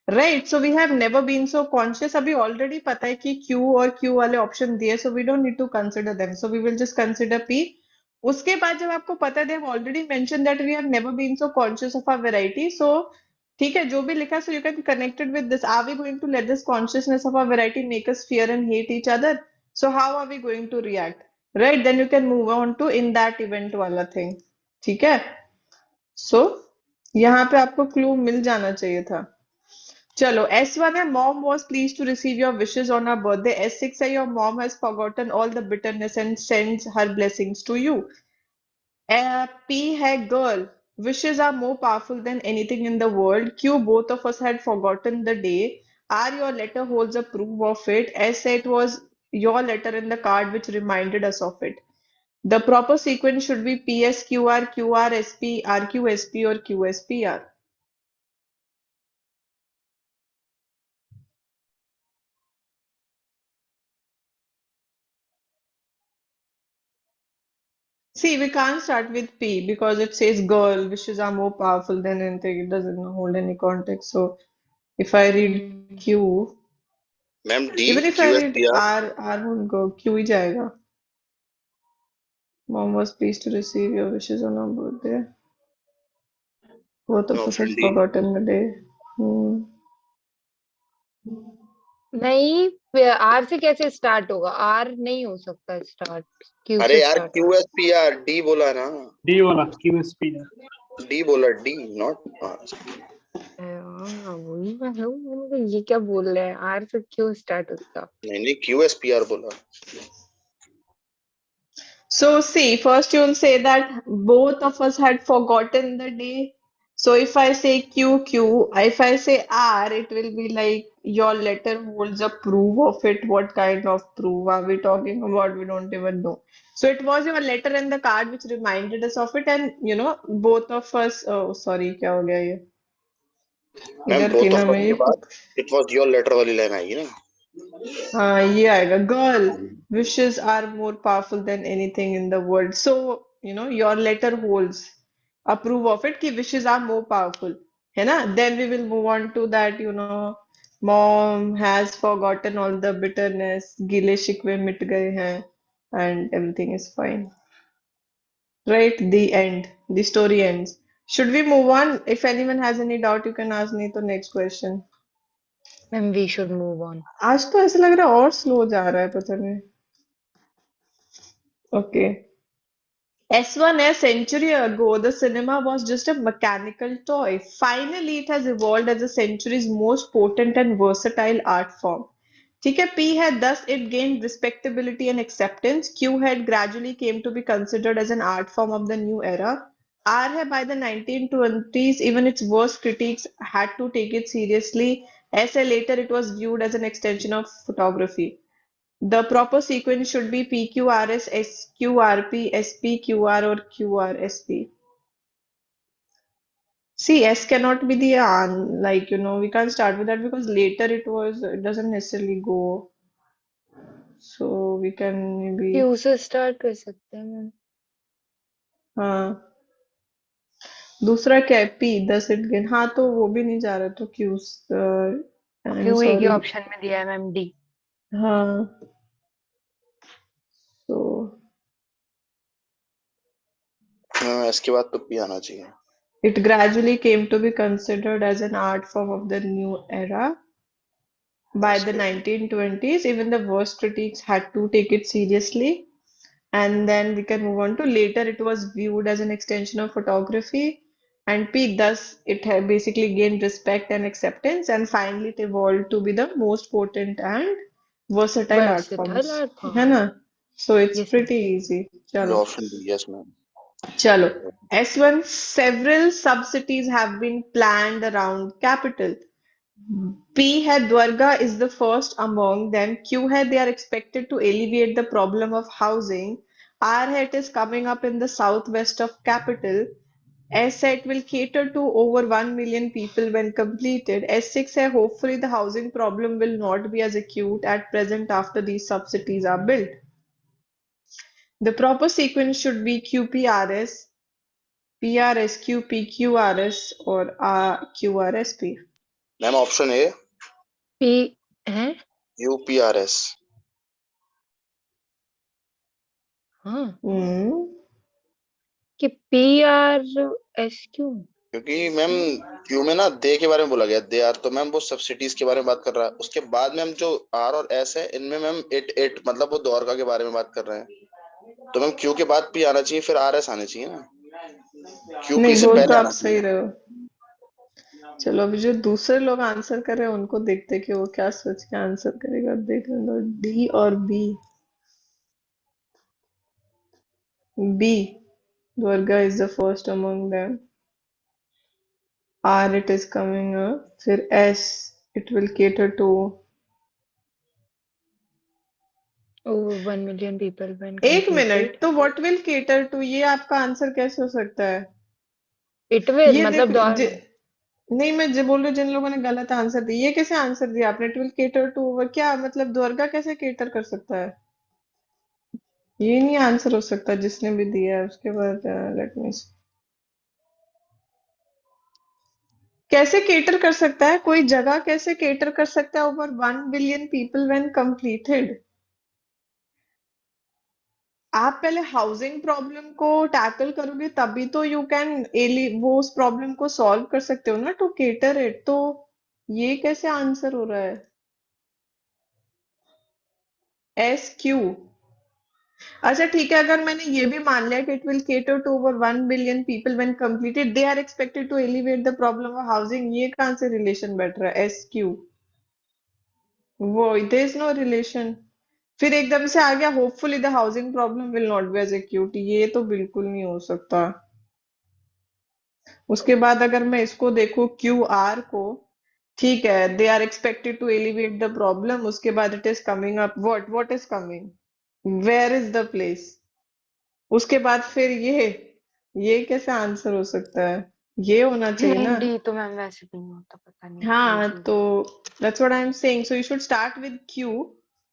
right? So we have never been so conscious. अभी ऑलरेडी पता है कि क्यू और क्यू वाले ऑप्शन दिए, so we don't need to consider them, so we will just consider P. उसके बाद जब आपको पता है, they have already mention that we have never been so conscious of our variety, so ठीक है, जो भी लिखा, so you can connected with this. Are we going to let this consciousness of our variety make us fear and hate each other? So how are we going to react? Right, then you can move on to in that event वाला thing. ठीक है, सो यहाँ पे आपको clue मिल जाना चाहिए था। चलो, S1 है, mom was please to receive your wishes on our birthday. S6 है, your mom has forgotten all the bitterness and sends her blessings to you. P है, girl, wishes are more powerful than anything in the world. Q, both of us had forgotten the day. R, your letter holds a proof of it. S, it was your letter in the card which reminded us of it. The proper sequence should be PSQR, QRSP, RQSP, or QSPR. See, we can't start with P because it says girl, wishes are more powerful than anything. It doesn't hold any context. So if I read Q, ma'am D even if I Q S read P R R won't go. Q ही जाएगा. Mom was pleased to receive your wishes on our birthday. Both of us option had D. forgotten the day. Hmm. नहीं, are से कैसे start होगा? Are नहीं हो सकता start, Q अरे से यार स्टार्ट क्यू होगा। एस पी आर डी बोला ना, डी वाला QSP है। डी बोला, डी नॉट। हाँ, वही मैं हूँ, मैंने कहा ये क्या बोल रहे हैं, आर से क्यों स्टार्ट होता? नहीं नहीं, क्यू एस पी आर बोला। So see, first you will say that both of us had forgotten the day. So if I say QQ, if I say R, it will be like your letter holds a proof of it. What kind of proof are we talking about? We don't even know. So it was your letter and the card which reminded us of it, and both of us. Oh, sorry, क्या हो गया ये? Ma'am इधर थी both ना of मैं अस ये. के बाद इट वाज योर लेटर वाली लाइन आएगी ना। हाँ ये आएगा girl wishes are more powerful than anything in the world. So your letter holds a proof of it कि wishes are more powerful है ना. Then we will move on to that mom has forgotten all the bitterness, गिले शिकवे मिट गए हैं and everything is fine. Right, the end, the story ends. Should we move on? If anyone has any doubt you can ask me to next question. Ma'am we should move on. आज तो ऐसा लग रहा है और slow जा रहा है पता नहीं. Okay. S1 a century ago, the cinema was just a mechanical toy. Finally, it has evolved as the century's most potent and versatile art form. ठीक है, P had thus it gained respectability and acceptance. Q had gradually came to be considered as an art form of the new era. R है by the 1920s, even its worst critics had to take it seriously. S है later it was viewed as an extension of photography. The proper sequence should be PQRS, SQRP, SPQR, or QRSP. See, S cannot be the like we can't start with that because later it doesn't necessarily go. So we can maybe Q से start कर सकते हैं ma'am. हाँ. दूसरा क्या है P 10 it gain. हाँ तो वो भी नहीं जा रहा तो Q. I'm क्यू एक ही sorry. ऑप्शन में दिया है मैम, डी। हाँ. So इसके बाद तो पी आना चाहिए। it gradually came to be considered as an art form of the new era. By the 1920s, even the worst critics had to take it seriously. And then we can move on to later, it was viewed as an extension of photography. And P, thus, it had basically gained respect and acceptance. And finally, it evolved to be the most potent and versatile art versatile forms. Art है form. ना? So it's yes ma'am. pretty easy. चलो. Option D, yes ma'am. Chalo. S1, several sub-cities have been planned around capital. P है Dwarga is the first among them. Q है they are expected to alleviate the problem of housing. R है it is coming up in the southwest of capital. S है it will cater to over 1 million people when completed. S6 है hopefully the housing problem will not be as acute at present after these sub-cities are built. The proper sequence should be QPRS, PRSQ, PQRS, or QRSP. Ma'am option A P है। UPRS. हाँ, Hmm. कि P R S Q. क्योंकि ma'am Q में ना दे के बारे में बोला गया, दे आर, तो मैम वो सब्सिडीज के बारे में बात कर रहा है। उसके बाद मैम जो आर और एस है इनमें मैम इट इट मतलब वो द्वारका के बारे में बात कर रहे हैं। तो मैम क्यू के बाद पी आना चाहिए, फिर आर एस आने चाहिए ना। क्यू पी नहीं से बोल तो पहले आप आना सही चाहिए। रहे हो. चलो अभी जो दूसरे लोग आंसर कर रहे हैं उनको देखते कि वो क्या सोच के आंसर करेगा. देख लें दो डी और B. B Durga is the first among them. Or it is coming up. फिर as it will cater to. Over 1 million people when एक मिनट, कंप्लीटेड। तो व्हाट विल केटर टू ये आपका आंसर कैसे हो सकता है? इट विल ये मतलब देखो द्वार। नहीं मैं जो बोल रही हूँ जिन लोगों ने गलत आंसर दिया ये कैसे आंसर दिया आपने? इट विल केटर टू क्या मतलब दुर्गा कैसे केटर कर सकता है? ये नहीं आंसर हो सकता जिसने भी दिया है। उसके बाद लेट मी, कैसे केटर कर सकता है कोई जगह, कैसे केटर कर सकता है over 1 billion people when completed? आप पहले हाउसिंग प्रॉब्लम को टैकल करोगे तभी तो यू कैन एली वो उस प्रॉब्लम को सॉल्व कर सकते हो ना, टू केटर इट। तो ये कैसे आंसर हो रहा है? SQ। अच्छा ठीक है, अगर मैंने ये भी मान लिया कि it will cater to over 1 billion people when completed, they are expected to elevate the problem of housing, ये कहाँ से रिलेशन बैठ रहा है? SQ, वो देयर इज नो रिलेशन। फिर एकदम से आ गया hopefully the housing problem will not be as acute, ये तो बिल्कुल नहीं हो सकता। उसके बाद अगर मैं इसको देखूं QR को, ठीक है, they are expected to elevate the problem, उसके बाद it is coming up, what is coming, where is the place, उसके बाद फिर ये कैसे आंसर हो सकता है? ये होना चाहिए नहीं ना। डी तो मैम वैसे भी नहीं होता, पता नहीं हाँ, कंफ्यूज तो हूँ। that's what I'm saying. So you should start with Q.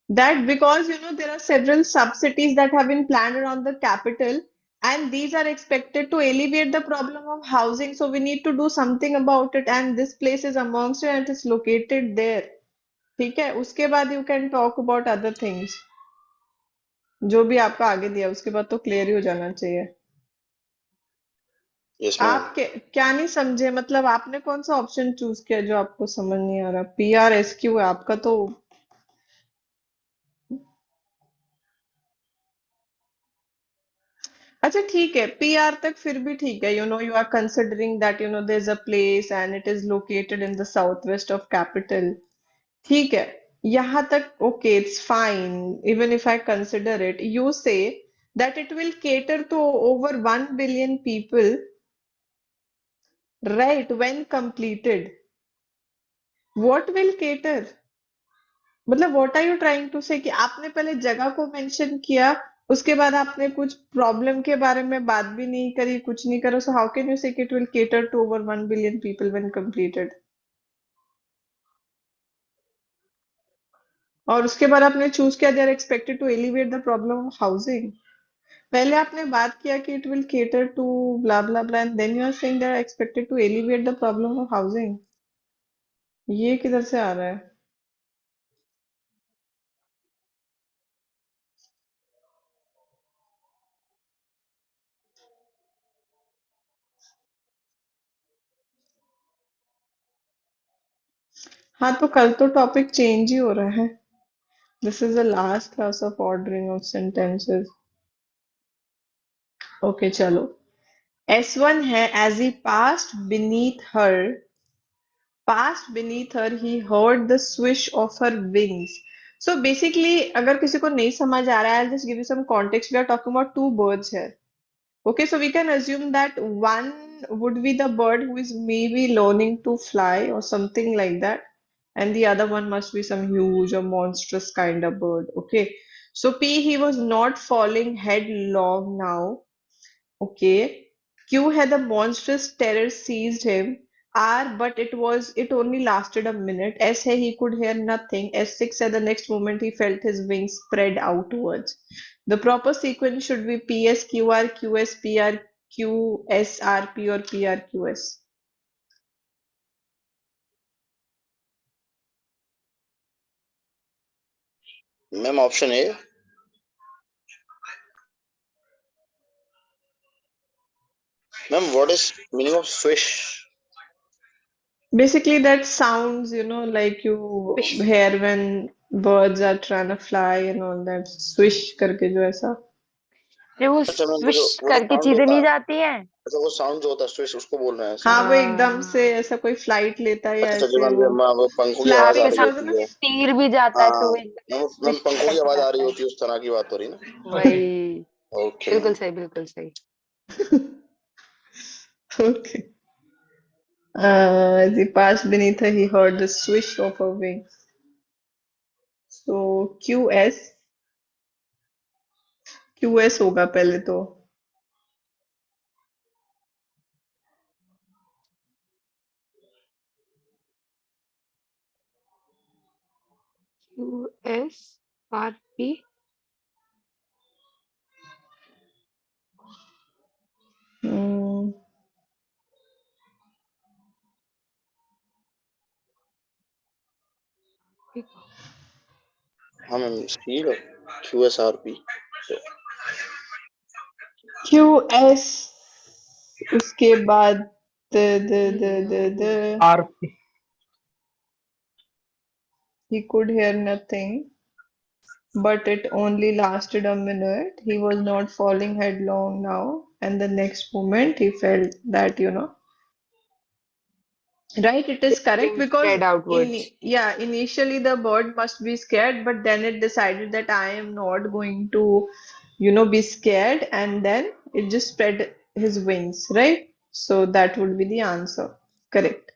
That because there are several sub-cities that have been planned around the capital, and these are expected to alleviate the problem of housing. So we need to do something about it, and this place is amongst it, and it is located there. ठीक है, उसके बाद you can talk about other things. जो भी आपका आगे दिया उसके बाद तो क्लियर ही हो जाना चाहिए। Yes ma'am. आप क्या नहीं समझे, मतलब आपने कौन सा ऑप्शन चूज किया जो आपको समझ नहीं आ रहा? PRSQ है आपका तो। अच्छा ठीक है, PR तक फिर भी ठीक है, you are considering that there is a place and it is located in the south west of capital, ठीक है, यहाँ तक okay, it's fine. Even if I consider it, you say that it will cater to over 1 billion people, right, when completed. What will cater? मतलब what are you trying to say, कि आपने पहले जगह को मेंशन किया, उसके बाद आपने कुछ प्रॉब्लम के बारे में बात भी नहीं करी, कुछ नहीं करो, so how can you say it will cater to over 1 billion people when completed? और उसके बाद आपने चूज किया they are expected to elevate the problem of housing. पहले आपने बात किया कि it will cater to blah blah blah, and then you are saying they are expected to elevate the problem of housing. ये किधर से आ रहा है? हाँ, तो कल तो टॉपिक चेंज ही हो रहा है। This is the last class of ordering of sentences. Okay चलो, S1 है, as he passed beneath her, he heard the swish of her wings. So basically, अगर किसी को नहीं समझ आ रहा है, I'll just give you some context. We are talking about two birds here. Okay, so we can assume that one would be the bird who is maybe learning to fly or something like that, and the other one must be some huge or monstrous kind of bird. Okay, so P, he was not falling headlong now. Okay. Q had the monstrous terror seized him. R, but it only lasted a minute. S है, he could hear nothing. S6 said the next moment he felt his wings spread outwards. The proper sequence should be PSQR, QSPR, QSRP or PRQS. Ma'am option A. Ma'am what is meaning of swish? Basically, that sounds, like you Fish. hear when birds are trying to fly and all that. Swish करके जो ऐसा। अरे वो अच्छा ma'am, swish वो जो करके sound चीजें होता नहीं है, जाती हैं। अच्छा वो साउंड जो होता है स्विश, उसको बोल रहे हैं ऐसे? हाँ, वो एकदम हाँ, से ऐसा कोई फ्लाइट लेता है या अच्छा अच्छा जी ऐसे मैम, वो वो पंखों की आवाज फ्लैप आ फ्लैपिंग के रही से साथ होता है होती ना। है। तीर भी जाता है तो हाँ वो एकदम मैम, स्विश पंखों की करके आवाज आ रही जाता है। होती है, उस तरह की बात हो रही है ना? Okay. वही, ओके बिल्कुल मैम। सही, बिल्कुल सही। Okay. As he passed beneath her, he heard the swish of her wings. So QS होगा पहले तो। QSRP। हाँ मैम, सी QSRP। QS, उसके बाद the RP he could hear nothing, but it only lasted a minute. He was not falling headlong now, and the next moment he felt that, right, it is correct Wings because spread outwards. initially the bird must be scared, but then it decided that I am not going to, be scared, and then it just spread his wings, right? So that would be the answer. Correct.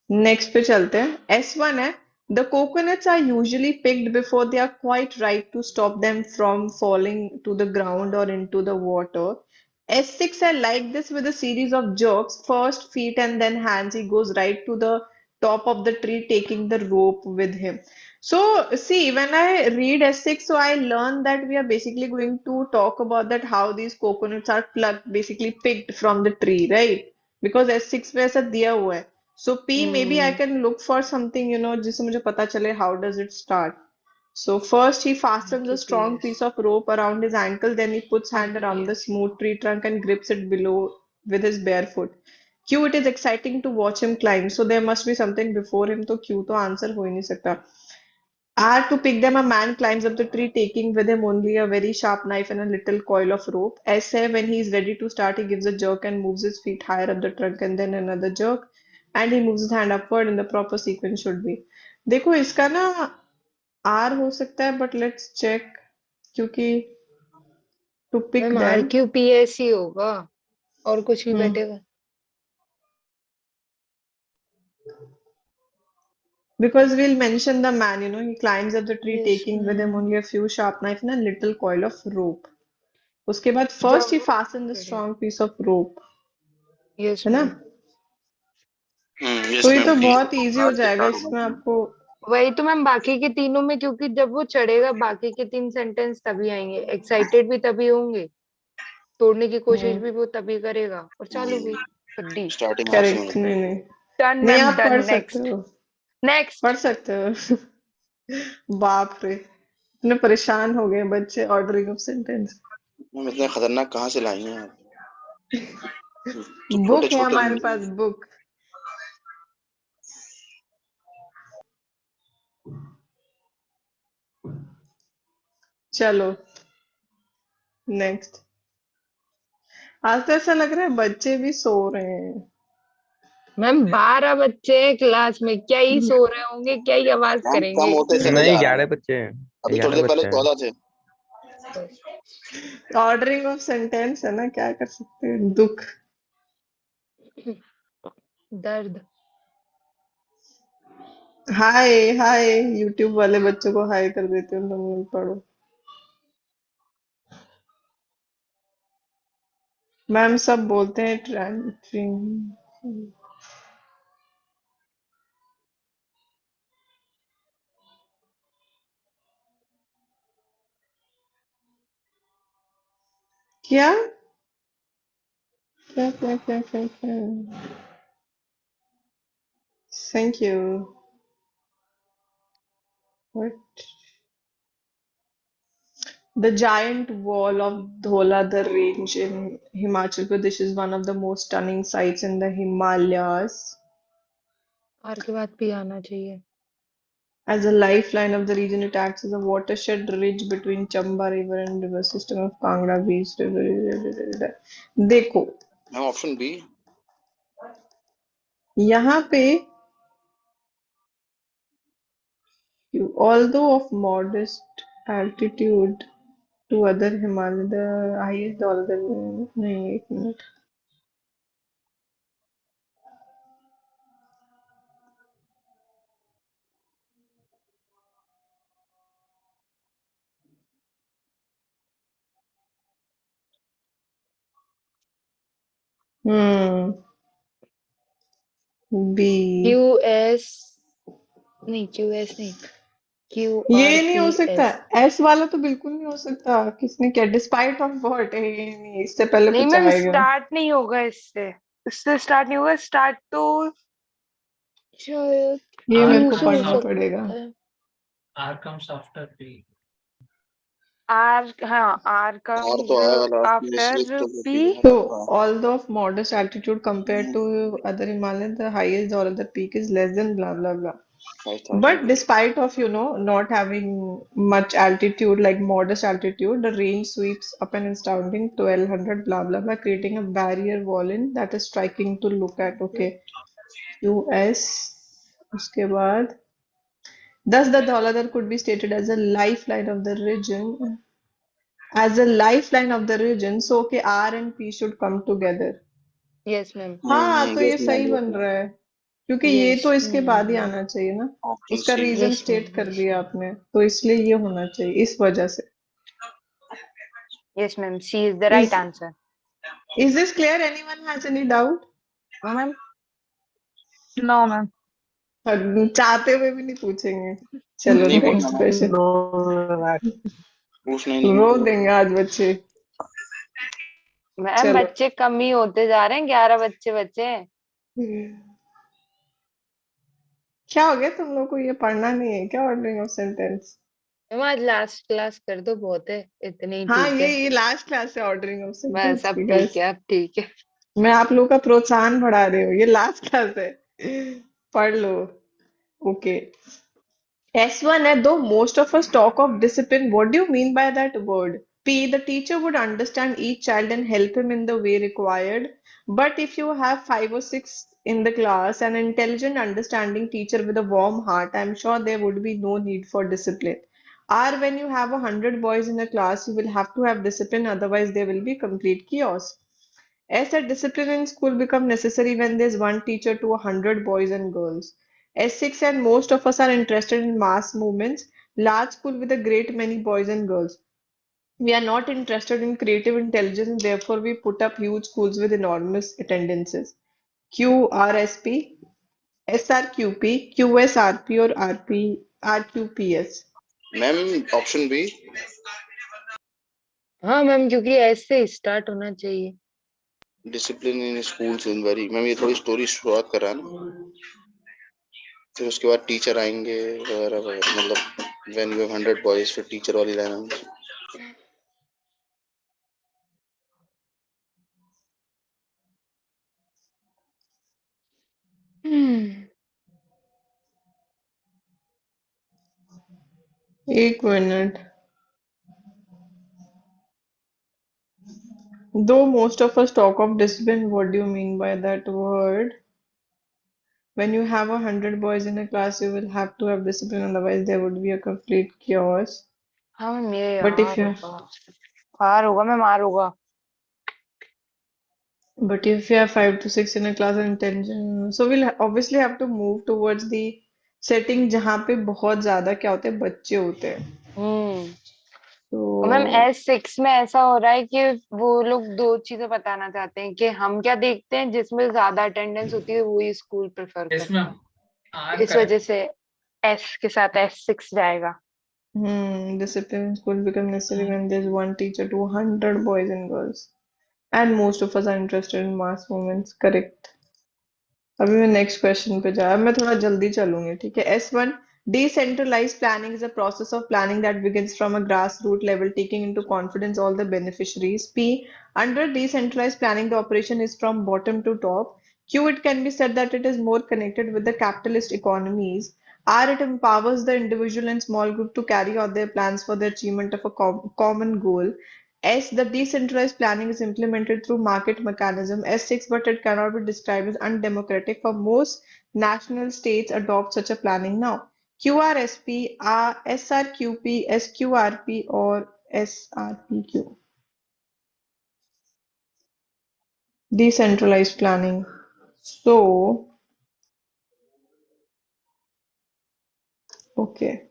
Next पे चलते हैं S1 है the coconuts are usually picked before they are quite ripe to stop them from falling to the ground or into the water. S6 I like this with a series of jerks, first feet and then hands. He goes right to the top of the tree taking the rope with him. So see, when I read S6, so I learn that we are basically going to talk about that how these coconuts are plucked, basically picked from the tree, right? Because S6 में ऐसा दिया हुआ है. So P, maybe I can look for something, जिससे मुझे पता चले how does it start. So first he fastens a strong QPS. piece of rope around his ankle, then he puts hand around the smooth tree trunk and grips it below with his bare foot. Q, it is exciting to watch him climb. So there must be something before him, तो Q तो answer हो ही नहीं सकता. R, to pick them, a man climbs up the tree, taking with him only a very sharp knife and a little coil of rope. S, when he is ready to start, he gives a jerk and moves his feet higher up the trunk and then another jerk. And he moves his hand upward in the proper sequence should be. देखो इसका ना R हो सकता है, but let's check, क्योंकि to pick ma'am them, RQPS ही होगा और कुछ भी hmm, बैठेगा. because we'll mention the man, he climbs up the tree Yes, taking with him ma'am. only a few sharp knife and a little coil of rope. उसके बाद जब first he वो fastens a करेगा. strong piece of rope, yes है ना? Ma'am. Yes तो ये ma'am, तो टी बहुत इजी हो आर से जाएगा स्टार्ट इसमें होगा। आपको. वही तो मैम, बाकी के तीनों में क्योंकि जब वो चढ़ेगा बाकी के 3 सेंटेंस तभी आएंगे, एक्साइटेड भी तभी होंगे, तोड़ने की कोशिश भी वो तभी करेगा और चालू भी. गड्डी. स्टार्टिंग आर से करेक्ट. होगा। नहीं नहीं डन नहीं, मैम, आप डन. पढ़ सकते नेक्स्ट. हो, नेक्स्ट. पढ़ सकते हो. बाप रे, इतने परेशान हो गए बच्चे ऑर्डरिंग ऑफ सेंटेंस. मैम इतने खतरनाक कहाँ से लाई हैं आप? तो छोटे बुक है छोटे हमारे पास, बुक. चलो नेक्स्ट. आज तो ऐसा लग रहा है बच्चे भी सो रहे हैं. मैम 12 बच्चे हैं क्लास में, क्या ही सो रहे होंगे, क्या ही आवाज मैम कम करेंगे. होते चले नहीं जा रहे 11 हैं। बच्चे हैं, अभी थोड़ी 11 देर पहले बच्चे हैं. 14 थे। ऑर्डरिंग ऑफ सेंटेंस है ना, क्या कर सकते हैं. दुख. दर्द. हाय हाय, यूट्यूब वाले बच्चों को हाय कर देते हो तुम लोग. पढ़ो मैम, सब बोलते हैं ट्रेंड. क्या क्या क्या क्या क्या क्या. Thank you. What. The giant wall of Dholadhar range in Himachal Pradesh is one of the most stunning sights in the Himalayas. और के बाद भी आना चाहिए. As a lifeline of the region, it acts as a watershed ridge between Chamba River and river system of Kangra Beach River. देखो ma'am option B. यहाँ पे, although of modest altitude to other Himalaya, the highest Dholadhar. नहीं, एक minute. B. QS. नहीं, QS नहीं. ये नहीं हो सकता. QRPS. एस वाला तो बिल्कुल नहीं हो सकता. किसने क्या, डिस्पाइट ऑफ व्हाट है, ये नहीं, इससे पहले नहीं कुछ मैम, आएगा. स्टार्ट नहीं होगा इससे. इससे स्टार्ट नहीं होगा. स्टार्ट तो शायद ये मेरे क्यू को से हो पढ़ना सकता पड़ेगा. है. R comes after P. R, हाँ, R और comes तो आएगा लास्ट में, इसलिए after तो P. हाँ। So, although of modest altitude compared to other Himalayas, the highest or other peak is less than blah blah blah. 5,000 But despite of, not having much altitude, like modest altitude, the range sweeps up an astounding 1200 blah blah blah, creating a barrier wall in that is striking to look at. Okay, US. उसके बाद, thus the Dauladar could be stated as a lifeline of the region. As a lifeline of the region, so okay, R and P should come together. Yes, ma'am. हाँ, तो ये guess सही मान बन लेते हैं। रहा है, क्योंकि ये Yes, तो इसके बाद ही ma'am. आना चाहिए ना, ऑप्शन उसका सी। Reason Yes, state ma'am. कर दिया आपने, तो इसलिए ये होना चाहिए इस वजह से. Yes, ma'am. C is the right Is answer. is this clear? Anyone has any doubt? No, ma'am. No ma'am. चाहते हुए भी नहीं पूछेंगे. चलो नहीं बोलना नेक्स्ट मैम, क्वेश्चन. पूछना ही नहीं रो है। देंगे आज बच्चे. मैम, चलो. बच्चे कम ही होते जा रहे हैं, 11 बच्चे बच्चे हैं. क्या हो गया तुम लोग को, ये पढ़ना नहीं है क्या ऑर्डरिंग ऑफ सेंटेंस? मैम, आज लास्ट क्लास कर दो, बहुत है, इतने ही हाँ, ठीक ये है. ये लास्ट क्लास है ऑर्डरिंग ऑफ बस सेंटेंस अब की ठीक गाइस. है, अब ठीक है. मैं आप लोगों का प्रोत्साहन बढ़ा रही हूँ, ये लास्ट क्लास है, पढ़ लो. ओके. S1 है, though most of us talk of discipline, what do you mean by that word? P, the teacher would understand each child and help him in the way required. But if you have five or six in the class, an intelligent, understanding teacher with a warm heart, I'm sure there would be no need for discipline. R, when you have 100 boys in a class, you will have to have discipline, otherwise there will be complete chaos. S, that discipline in school become necessary when there's one teacher to 100 boys and girls. S6, and most of us are interested in mass movements, large school with a great many boys and girls. We are not interested in creative intelligence, therefore we put up huge schools with enormous attendances. QRSP, SRQP, QSRP or RP, RQPS. Ma'am option B. हाँ ma'am, क्योंकि ऐसे start होना चाहिए. Discipline in schools in very, ma'am ये थोड़ी story शुरुआत कर रहा है ना, फिर उसके बाद टीचर आएंगे वगैरह वगैरह, मतलब व्हेन यू हैव 100 बॉयज, फिर टीचर वाली लाइन आएंगी. एक minute. Though most of us talk of discipline, what do you mean by that word? When you have 100 boys in a class, you will have to have discipline, otherwise there would be a complete chaos. हाँ ma'am, ये But if यार you होगा. हार होगा ma'am, हार होगा. but if you have 5 to 6 in a class and intention, so we'll obviously have to move towards the setting जहाँ पे बहुत ज्यादा क्या होते हैं, बच्चे होते हैं. और मैम, तो S6 में ऐसा हो रहा है कि वो लोग दो चीजें बताना चाहते हैं कि हम क्या देखते हैं, जिसमें ज्यादा अटेंडेंस होती है वही स्कूल प्रेफर Yes, करते हैं. ma'am. R इस वजह से S के साथ S6 जाएगा. discipline in school become necessary when there's one teacher to 100 boys and girls, and most of us are interested in mass movements. Correct. अभी मैं नेक्स्ट क्वेश्चन पे जा, अब मैं थोड़ा जल्दी चलूंगी, ठीक है. S1, decentralized planning is a process of planning that begins from a grassroots level, taking into confidence all the beneficiaries. P, under decentralized planning, the operation is from bottom to top. Q, it can be said that it is more connected with the capitalist economies. R, it empowers the individual and small group to carry out their plans for the achievement of a common goal. S, the decentralized planning is implemented through market mechanism. S6, but it cannot be described as undemocratic, for most national states adopt such a planning now. QRSP, SRQP, SQRP, or SRPQ. Decentralized planning. So, okay.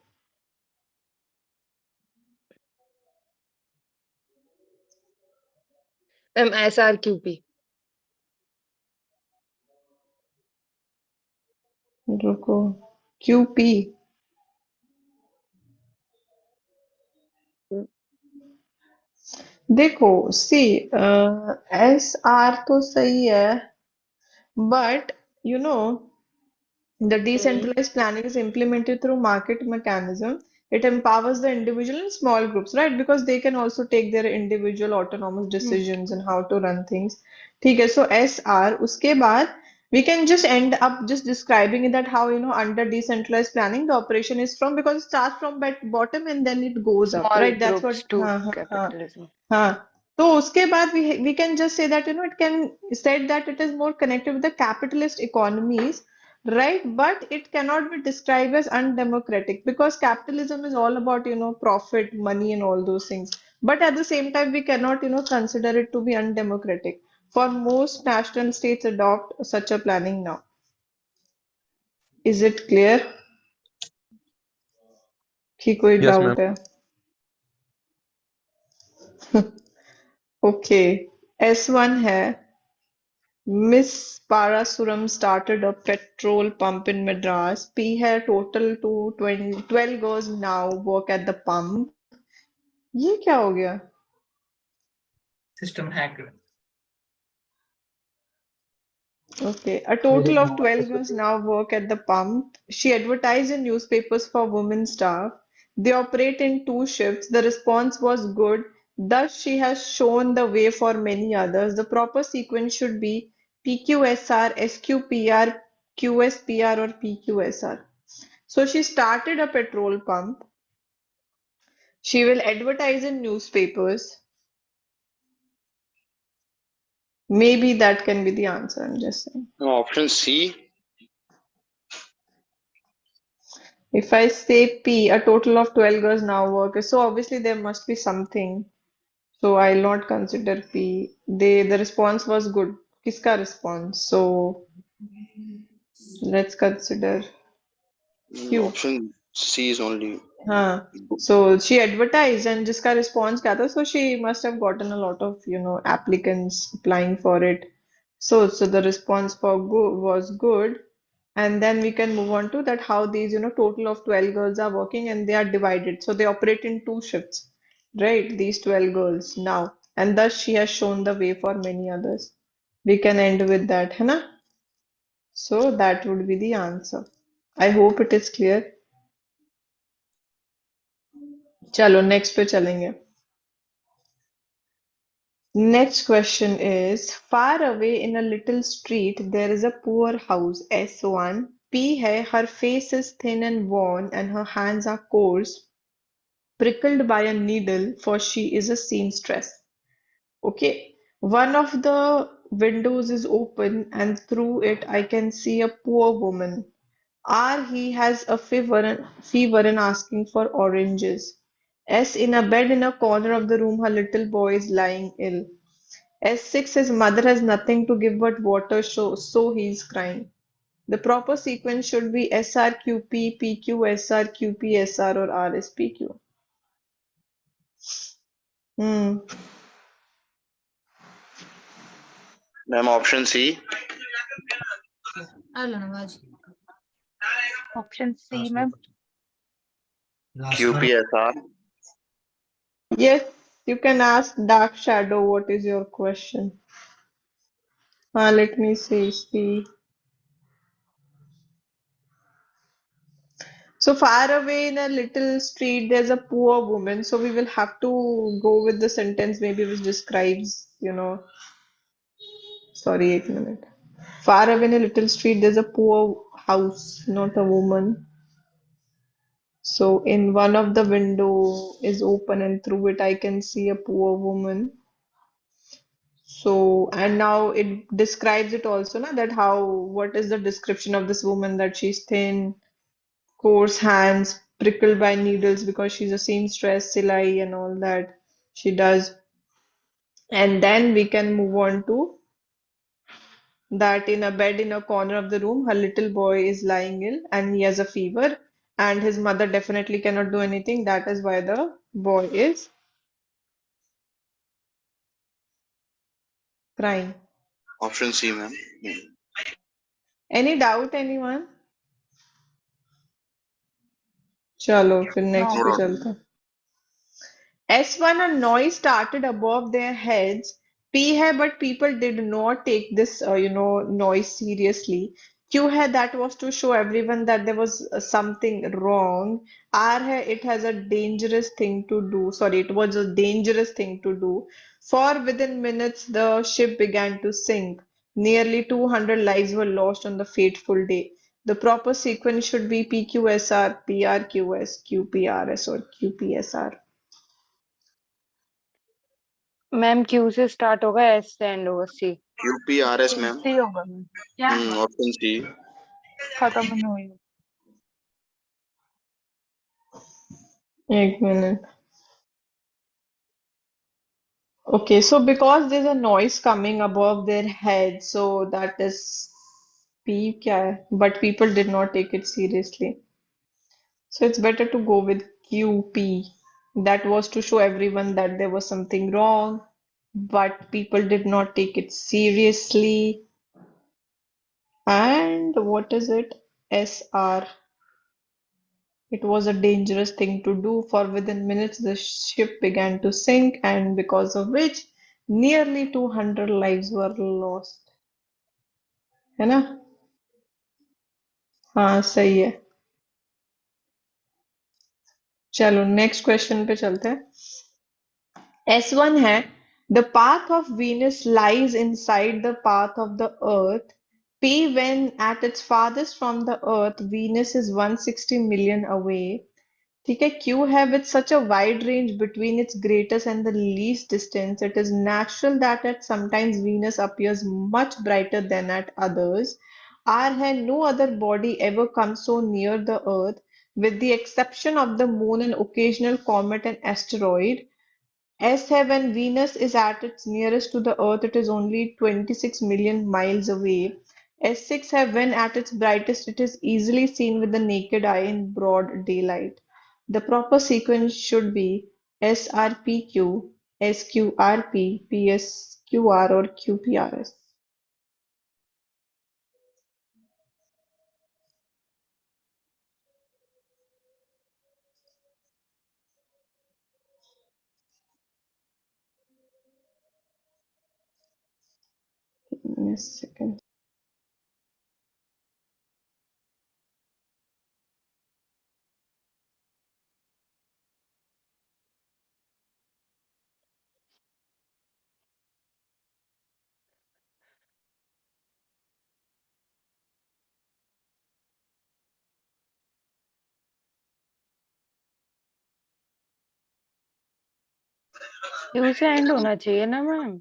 Ma'am, SRQP. रुको. QP. देखो, सी, SR तो सही है, but you know, the decentralized planning is implemented through market mechanism. It empowers the individual in small groups, right? Because they can also take their individual autonomous decisions and how to run things. ठीक है, so SR, उसके बाद we can just end up just describing it that how, under decentralized planning, the operation is from, because it starts from bottom and then it goes up, Small right? That's what, groups to हाँ हाँ हाँ capitalism. हाँ. तो उसके बाद we can just say that, it can said that it is more connected with the capitalist economies, right? But it cannot be described as undemocratic because capitalism is all about, profit, money, and all those things. But at the same time, we cannot, consider it to be undemocratic. For most national states adopt such a planning now. Is it clear? कि कोई Yes, ma'am. Doubt है? Okay, S1 है. Miss Parasuram started a petrol pump in Madras. P है total to 12 girls now work at the pump. ये क्या हो गया? System hacked. Okay, a total of 12 girls now work at the pump. She advertised in newspapers for women staff. They operate in 2 shifts. The response was good. Thus, she has shown the way for many others. The proper sequence should be PQSR, SQPR, QSPR, or PQSR. So she started a petrol pump. She will advertise in newspapers. Maybe that can be the answer, I'm just saying. Option C. If I say P, a total of 12 girls now work. So obviously there must be something. So I'll not consider P. The response was good. Kiska response? So let's consider Q. Option C is only. हाँ. So she advertised and जिसका response क्या था? So she must have gotten a lot of, applicants applying for it. So the response was good. And then we can move on to that how these, total of 12 girls are working and they are divided. So they operate in 2 shifts, right? These 12 girls now. And thus she has shown the way for many others. We can end with that, है ना? So that would be the answer. I hope it is clear. चलो next पे चलेंगे. Next question is, far away in a little street there is a poor house. S1. P है, her face is thin and worn and her hands are coarse, prickled by a needle, for she is a seamstress. Okay. One of the windows is open and through it I can see a poor woman. R, he has a fever and asking for oranges. S, in a bed in a corner of the room her little boy is lying ill. S6, his mother has nothing to give but water, so he's crying. The proper sequence should be SRQP, PQ, SRQP, SR, or RSPQ. Hmm. Ma'am, option C. Option C, ma'am. QPSR. Yes, you can ask Dark Shadow, what is your question? Let me see. So far away in a little street, there's a poor woman. So we will have to go with the sentence maybe which describes, sorry, 8 minutes. Far away in a little street, there's a poor house, not a woman. So in one of the window is open and through it I can see a poor woman. So, and now it describes it also, na, that what is the description of this woman, that she's thin, coarse hands, prickled by needles because she's a seamstress, silai and all that she does. And then we can move on to that in a bed in a corner of the room, her little boy is lying ill and he has a fever, and his mother definitely cannot do anything. That is why the boy is crying. Option C, ma'am. Any doubt, anyone? चलो फिर next No पे doubt. चलते हैं. S1, a noise started above their heads. P है, but people did not take this, noise seriously. Q है that was to show everyone that there was something wrong. R है it has a dangerous thing to do. Sorry, it was a dangerous thing to do. For within minutes the ship began to sink. Nearly 200 lives were lost on the fateful day. The proper sequence should be PQSR, PRQS, QPRS or QPSR. Ma'am Q से start होगा, S से and होगा, सी। UPRS ma'am. सी होगा ma'am. क्या option C. खत्म नहीं हुई? एक minute. Okay, so because there's a noise coming above their head, so that is P क्या है? But people did not take it seriously. So it's better to go with QP. That was to show everyone that there was something wrong, but people did not take it seriously. And what is it? SR. It was a dangerous thing to do, for within minutes the ship began to sink, and because of which nearly 200 lives were lost. है ना? हाँ सही है। चलो next question पे चलते हैं। S1 है the path of Venus lies inside the path of the Earth. P when at its farthest from the Earth, Venus is 160 million away. ठीक है, Q है with such a wide range between its greatest and the least distance, it is natural that at sometimes Venus appears much brighter than at others. R है no other body ever comes so near the Earth, with the exception of the Moon and occasional comet and asteroid. S है when Venus is at its nearest to the Earth, it is only 26 million miles away. S6 है when at its brightest, it is easily seen with the naked eye in broad daylight. The proper sequence should be SRPQ, SQRP, PSQR or QPRS. Give me a second. Q से and होना चाहिए ना ma'am.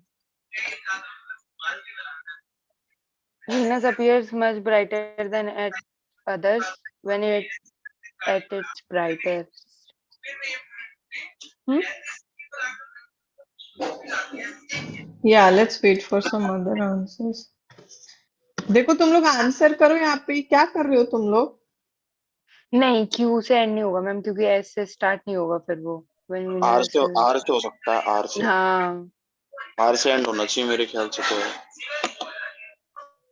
Venus appears much brighter than at others when it at its brightest. Yeah, let's wait for some other answers. देखो तुम लोग answer करो यहाँ पे, क्या कर रहे हो तुम लोग? नहीं, क्यू से एंड नहीं होगा मैम, क्योंकि एस से स्टार्ट नहीं होगा फिर वो। When आर Venus से is- आर से हो सकता है, आर से। हाँ, आर से एंड होना चाहिए मेरे ख्याल से तो।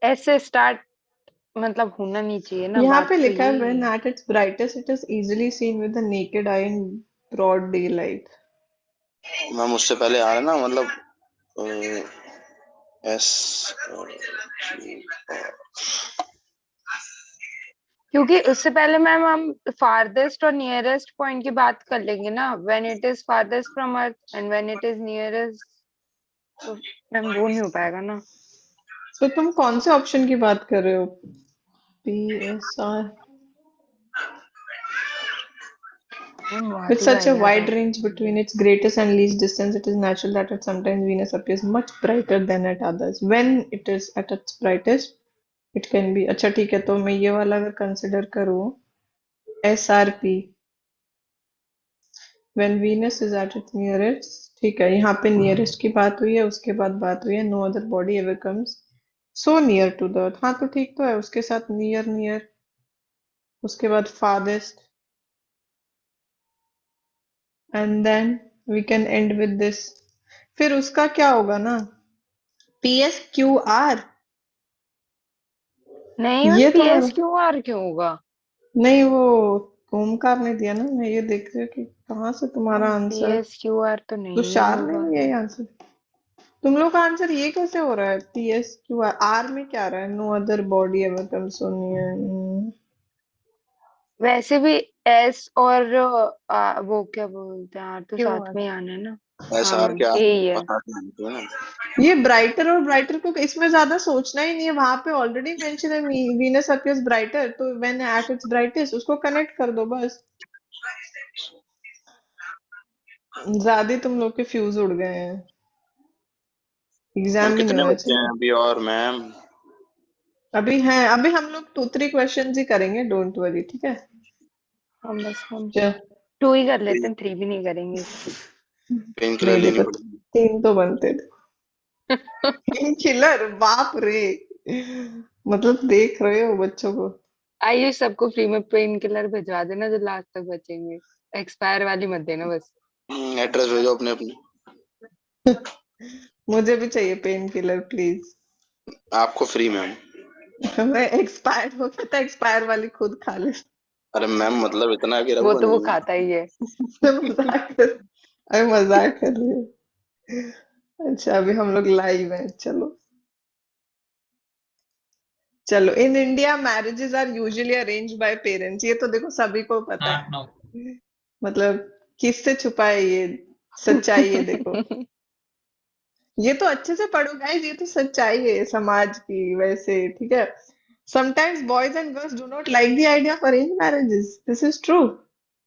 एस से स्टार्ट मतलब होना नहीं चाहिए ना, यहाँ बात पे तो लिखा है यही when है। at its brightest it is easily seen with the naked eye in broad daylight. Ma'am उससे पहले आ रहा है ना, मतलब एस क्योंकि उससे पहले मैम हम फारदेस्ट और नियरेस्ट पॉइंट की बात कर लेंगे ना, when it is farthest from earth and when it is nearest, तो मैम वो नहीं हो पाएगा ना। तो तुम कौन से ऑप्शन की बात कर रहे हो? PSR. मैम With बहुत ही such a वाहियात wide है। range between its greatest and least distance, it is natural that at sometimes Venus appears much brighter than at others. When it is at its brightest, it can be. अच्छा ठीक है, तो मैं ये वाला अगर कंसिडर करूँ, SRP. When Venus is at its nearest, ठीक है, यहाँ पे nearest की बात हुई है, उसके बाद बात हुई है no other body ever comes so near to the earth. हाँ तो ठीक तो है, उसके साथ near, उसके बाद farthest, and then we can end with this. फिर उसका क्या होगा ना, PSQR. नहीं मैम, ये पी तुम्हारा एस क्यू आर क्यों होगा? नहीं, वो ओमकार ने दिया ना, मैं ये देख रही हूँ कि कहाँ से तुम्हारा ma'am P answer. S Q R तो नहीं तुषार ने होगा। दिया ये आंसर। तुम लोग का आंसर ये कैसे हो रहा है? PSQR आर में क्या आ रहा है? No other body ever comes on. वैसे भी एस और वो क्या बोलते हैं, आर तो क्यों साथ में ही आने ना। ऐसा आर हाँ क्या यही है। पता नहीं है ना। ये ब्राइटर और ब्राइटर को इसमें ज्यादा सोचना ही नहीं है, वहां पे ऑलरेडी मेंशन है वीनस अपीयर्स ब्राइटर, तो व्हेन एट इट्स ब्राइटेस्ट उसको कनेक्ट कर दो बस। ज्यादा ही तुम लोग के फ्यूज उड़ गए हैं, मैम एग्जाम भी नहीं कितने होना बच्चे हैं चाहिए। अभी और मैम? अभी हैं, अभी हम लोग 2-3 क्वेश्चंस ही करेंगे, डोंट वरी, ठीक है? हम चल। 2 ही कर लेते हैं, 3 भी नहीं करेंगे। पेन किलर नहीं लेनी देखो, पड़ेगी। 3 तो बनते थे। पेन किलर, बाप रे, मतलब देख रहे हो बच्चों को। आयुष सबको फ्री में पेन किलर भिजवा देना जो लास्ट तक बचेंगे। एक्सपायर वाली मत देना बस। एड्रेस भेजो अपने अपने। मुझे भी चाहिए पेन किलर प्लीज। आपको फ्री मैम। मैं एक्सपायर हो गया था, एक्सपायर वाली खुद खा ले। अरे मैम मतलब इतना गिरा वो हुआ तो वो नहीं है। खाता ही है। मैं मजाक कर अरे मजाक कर रही हूँ। अच्छा अभी हम लोग लाइव हैं, चलो। चलो, in India marriages are usually arranged by parents, ये तो देखो सभी को पता है। No. मतलब किससे छुपाए ये सच्चाई है, देखो। ये तो अच्छे से पढ़ो गाइस, ये तो सच्चाई है समाज की वैसे, ठीक है? Sometimes boys and girls do not like the idea of arranged marriages. This is true.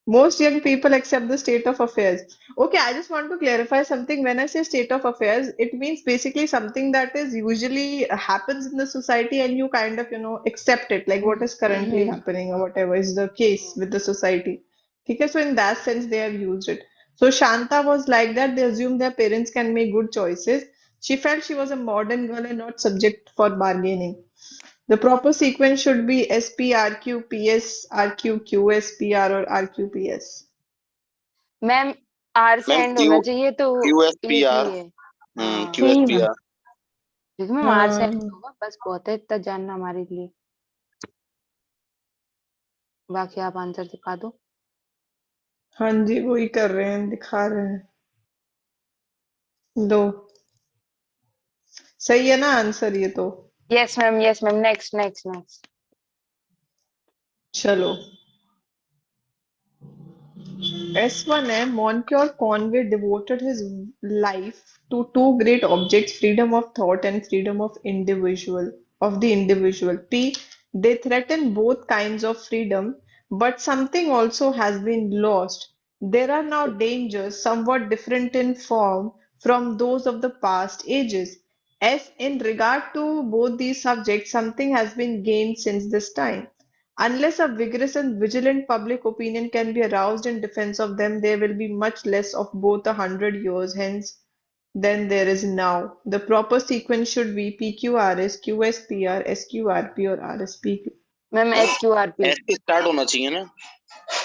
Most young people accept the state of affairs. Okay, I just want to clarify something. When I say state of affairs, it means basically something that is usually happens in the society and you kind of, accept it, like what is currently happening or whatever is the case with the society. Okay, so in that sense, they have used it. So Shanta was like that. They assumed their parents can make good choices. She felt she was a modern girl and not subject for bargaining. The proper sequence should be SP, RQ, PS, RQ, QS, PR or RQ, PS. Ma'am R से ma'am and Q होना चाहिए तो Q S P एक ही are. है। हाँ Q S यही P ma'am. Are. क्योंकि ma'am R से एंड हाँ होगा, बस बहुत है इतना जानना हमारे लिए। बाकी आप आंसर दिखा दो। हाँ जी, वही कर रहे हैं, दिखा रहे हैं। दो सही है ना आंसर ये तो? Yes ma'am, next next next. चलो, S1 है, Moncure Conway devoted his life to two great objects, freedom of thought and freedom of the individual. P, they threaten both kinds of freedom, but something also has been lost. There are now dangers somewhat different in form from those of the past ages. As in regard to both these subjects, something has been gained since this time. Unless a vigorous and vigilant public opinion can be aroused in defense of them, there will be much less of both 100 years hence than there is now. The proper sequence should be PQRS, QSPR, SQRP or RSPQ. Ma'am S Q R P. S से start होना चाहिए ना।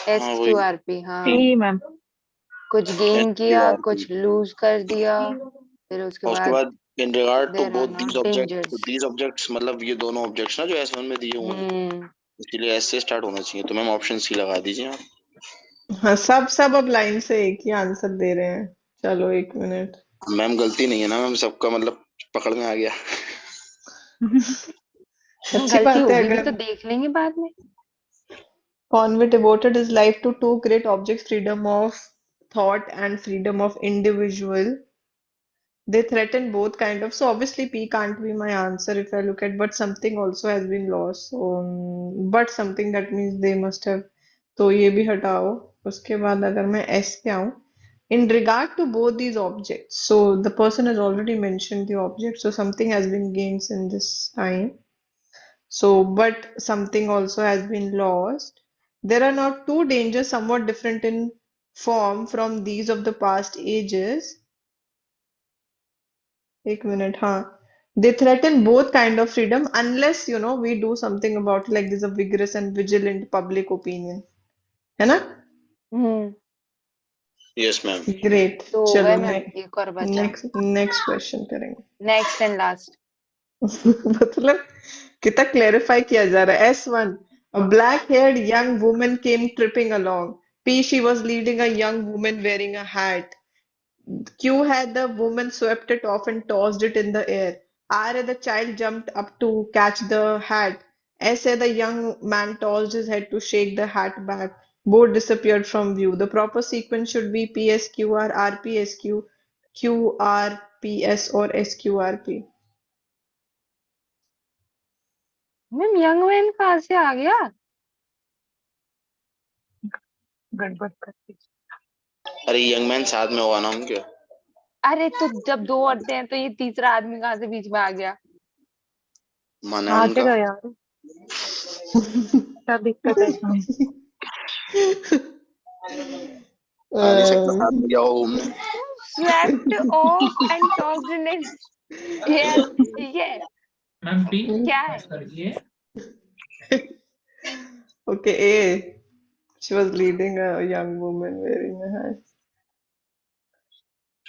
S हाँ वही। Q R P, हाँ। यही ma'am. कुछ S gain Q किया, आर पी। कुछ लूज कर दिया, फिर उसके और उसके बाद बाद in regard to there are both not dangers. These objects, मतलब ये दोनों ऑब्जेक्ट्स ना जो एस वन में दिए हुए हैं, हम्म। इसीलिए एस से स्टार्ट होना चाहिए। तो मैम ऑप्शन सी लगा दीजिए आप। हाँ, सब सब अब लाइन से एक ही आंसर दे रहे हैं। चलो 1 मिनट। मैम गलती नहीं है ना मैम, सबका मतलब पकड़ में आ गया। अच्छी गलती बात है होगी भी अगर तो देख लेंगे बाद में। Conway devoted his life to two great objects, freedom of thought and freedom of individual. They threaten both kind of. So obviously P can't be my answer if I look at, but something also has been lost. So, but something that means they must have. तो ये भी हटाओ। उसके बाद अगर मैं S पे आऊँ, in regard to both these objects, so the person has already mentioned the object, so something has been gained in this time. So, but something also has been lost. There are now two dangers somewhat different in form from these of the past ages. 1 minute, हाँ. They threaten both kind of freedom unless, we do something about it, like there's a vigorous and vigilant public opinion. है ना? Hmm. Yes ma'am. Great. तो हो चलो गए ma'am, एक और बचा। नेक्स्ट क्वेश्चन करेंगे। Next and last. मतलब कितना क्लेरिफाई किया जा रहा है। S1, a black-haired young woman came tripping along. P, she was leading a young woman wearing a hat. Q had the woman swept it off and tossed it in the air. R had the child jumped up to catch the hat. S had the young man tossed his head to shake the hat back. Both disappeared from view. The proper sequence should be PSQR, RPSQ, QRPS or SQRP. Ma'am young man कहाँ से आ गया? गड़बड़ करती। अरे young man साथ में होगा ना उनके। अरे तो जब दो औरतें हैं तो ये तीसरा आदमी कहाँ से बीच में आ गया? मन है आ उनका। जाएगा यार, क्या दिक्कत है इसमें? आ नहीं सकता साथ में जाओ घूमने। Swept off and tossed in it. Yes, ठीक है। मैम टी क्या है? सॉरी ये Okay, A. She was leading a young woman wearing a hat.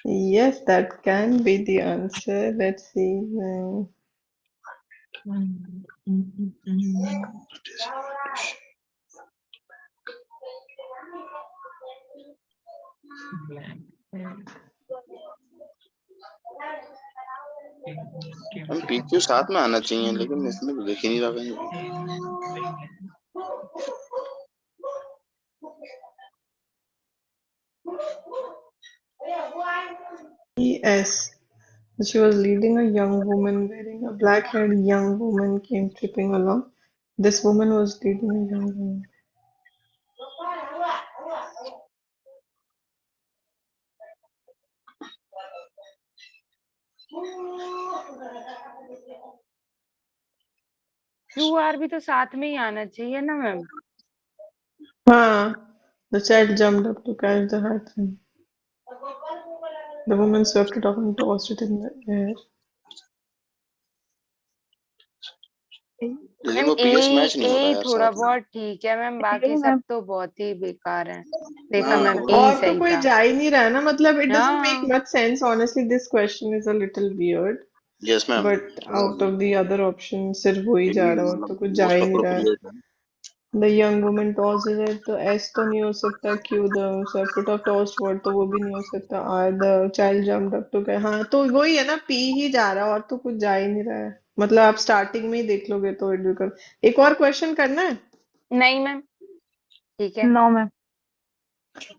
Yes, that can be the answer. Let's see. हम PQ साथ में आना चाहिए लेकिन इसमें तो देख ही नहीं रहा कहीं। Yes. She was leading a young woman wearing a black-haired young woman came tripping along. This woman was leading a young woman. QR भी तो साथ में ही आना चाहिए ना मैम? हाँ. The child jumped up to catch the hat. The woman swept it off and tossed it in the air. लेकिन ma'am वो PS मैच नहीं हो रहा ए यार थोड़ा साथ में। बहुत ठीक है मैम, बाकी यही सब मैम। तो बहुत ही बेकार है। देखा हाँ, मैम, वो- ए ही और तो सही कोई था। जा ही नहीं रहा है ना, मतलब it doesn't make हाँ much sense. Honestly, this question is a little weird. Yes ma'am. But out of the other options, सिर्फ वो ही जा रहा है और तो कुछ जा मोस्ट ही नहीं रहा है. अप्रोप्रिएट है। The young woman tossed it. तो S तो नहीं हो सकता. Q the separate of tossed word तो वो भी नहीं हो सकता. R the child jumped up to catch. हाँ तो वही है ना, P ही जा रहा है और तो कुछ जा ही नहीं रहा है. मतलब आप स्टार्टिंग में ही देख लोगे तो it will come. एक और क्वेश्चन करना है? नहीं मैम, ठीक है। No ma'am.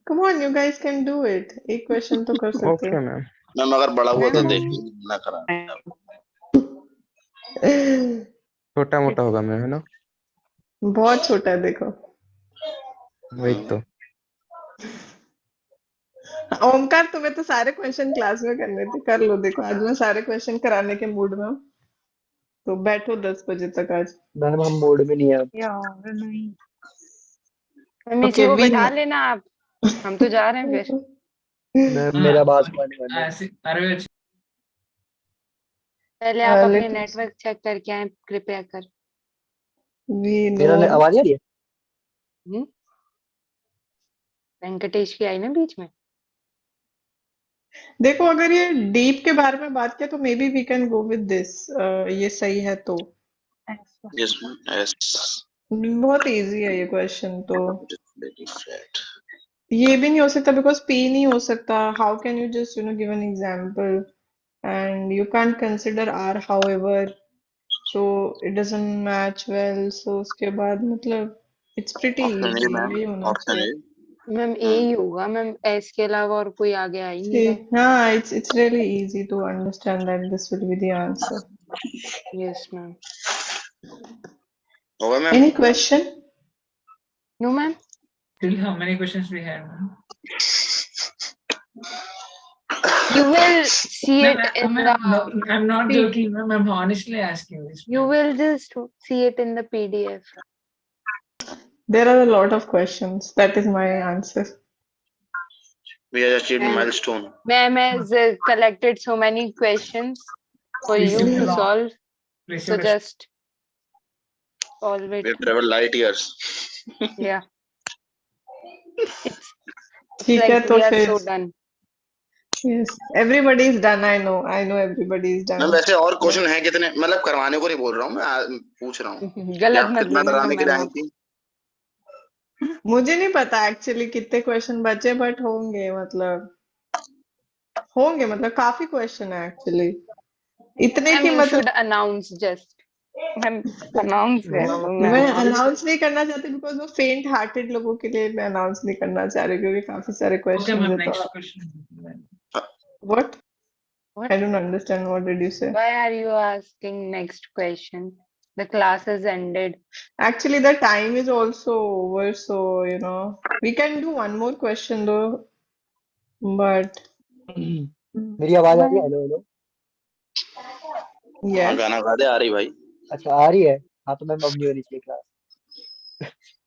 Come on, you guys can do it. एक क्वेश्चन तो कर सकते Okay, हो. ma'am. मैम अगर बड़ा हुआ तो मैम देख ना करा। छोटा मोटा होगा मैम, है ना? बहुत छोटा है देखो. वही तो। ओमकार, तुम्हें तो सारे क्वेश्चन क्लास में करने थे, कर लो. देखो आज मैं सारे क्वेश्चन कराने के मूड में हूँ, तो बैठो 10 बजे तक आज. मैम हम बोर्ड में नहीं है। यार नहीं। मैम इसी Okay, को we बैठा know. लेना आप, हम तो जा रहे हैं फिर। मैम मेरा बात मानिए। ऐसे अरे पहले आप अपने Let us. नेटवर्क चेक करके आए कृपया कर। We मेरा know. आवाज आ रही है? वेंकटेश की आई ना बीच में। देखो अगर ये डीप के बारे में बात किया तो maybe we can go with this. ये सही है तो. Yes ma'am. Yes। बहुत इजी है ये क्वेश्चन तो. Very flat। ये भी नहीं हो सकता बिकॉज P नहीं हो सकता. How can you just give an example and you can't consider R however, so it doesn't match well. So उसके बाद मतलब it's pretty option A easy. Ma'am. यही होना ऑप्शन चाहिए. ए। मैम ए ही होगा मैम, एस के अलावा और कोई आगे आ ही नहीं See, रहा। हाँ, it's really easy to understand that this will be the answer. Yes ma'am. होगा ma'am. Any question? No ma'am. still how many questions we had? You will see Ma'am, it in ma'am, no, the I'm not P- joking, ma'am. I'm honestly asking this. you will just see it in the PDF. There are a lot of questions. That is my answer. We have achieved Ma'am. milestone. Ma'am has collected so many questions for you Received a to lot. solve, so Received a- just solve We it. have traveled light years. Yeah. It's ठीक है like तो we are फिर. so done. Yes, everybody is done. I know everybody is ma'am done. वैसे और question है कितने, मतलब करवाने को नहीं बोल रहा हूँ मैं, पूछ रहा हूँ कि गलत आप मत कितना लेना डराने के लिए मैम आई आप। थी। मुझे नहीं पता एक्चुअली कितने क्वेश्चन बचे बट होंगे मतलब. होंगे, मतलब काफी क्वेश्चन है एक्चुअली, इतने मैम कि यू मतलब should announce just. Ma'am announce कर दो मैं मैम। अनाउंस नहीं करना चाहती बिकॉज वो फेंट हार्टेड लोगों के लिए मैं अनाउंस नहीं करना चाह रही, क्योंकि काफी सारे Okay, क्वेश्चन ma'am. है तो Next question. What What? I don't understand what did you से। Why are you asking next question? The class has ended. Actually, the time is also over, so you know we can do one more question though. But मेरी आवाज आ रही है? Hello hello. हाँ yes, गाना गा दे, आ रही भाई। अच्छा आ रही है। हाँ तो मैम अब नहीं होनी चाहिए क्लास।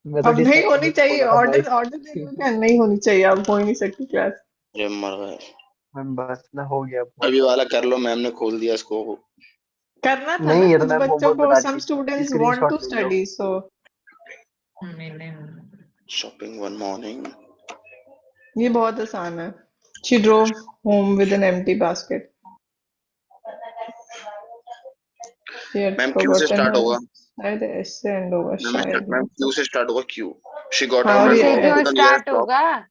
मैं तो अब नहीं डिस्कनेक्ट होनी करके चाहिए। बोल रहा था ऑर्डर भाई। ऑर्डर दे दो क्या, नहीं होनी चाहिए, अब हो ही नहीं सकती क्लास। अरे मर गए। मैम बस ना हो गया। अभी वाला कर लो, मैम ने खोल दिया इसको। करना था ना नहीं ये तो कुछ मैम बच्चों वो को, बता some रही थी students want स्क्रीनशॉट to ले लो। study, so shopping one morning. ये बहुत आसान है। She drove home with an empty basket. She had ma'am Q से forgotten स्टार्ट her होगा। शायद ऐसे एंड होगा शायद। मैम क्यू से स्टार्ट होगा, क्यू। शी गॉट हाँ, आउट और क्यू एंड से ये क्यों walked to the start nearest shop. होगा?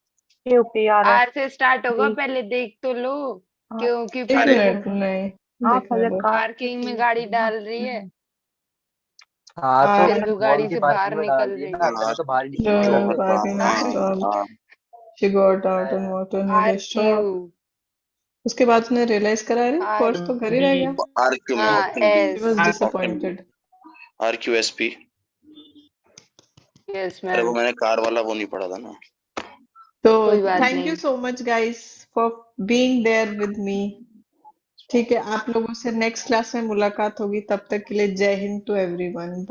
UPRS आर से स्टार्ट होगा, पहले देख तो लो। हाँ, क्योंकि एक अरे मिनट, नहीं हाँ देखने पहले दो। पार्किंग में गाड़ी डाल रही है, हाँ तो आर फिर भी मॉल गाड़ी की से पार्किंग बाहर में डाल निकल दिए रही ना, है। पहले तो बाहर निकल के the जाते। parking lot stopped. She got out and walked to a R nearest Q. shop. उसके बाद उसने रियलाइज करा, अरे आर पर्स तो घर ही रह गया। आर क्यू में हाँ She S. was disappointed. R Q S P. Yes अरे वो मैम। मैंने कार वाला वो नहीं पढ़ा था ना। तो कोई बात थैंक यू नहीं। So much guys for being there with me. ठीक है, आप लोगों से नेक्स्ट क्लास में मुलाकात होगी, तब तक के लिए जय हिंद टू एवरीवन।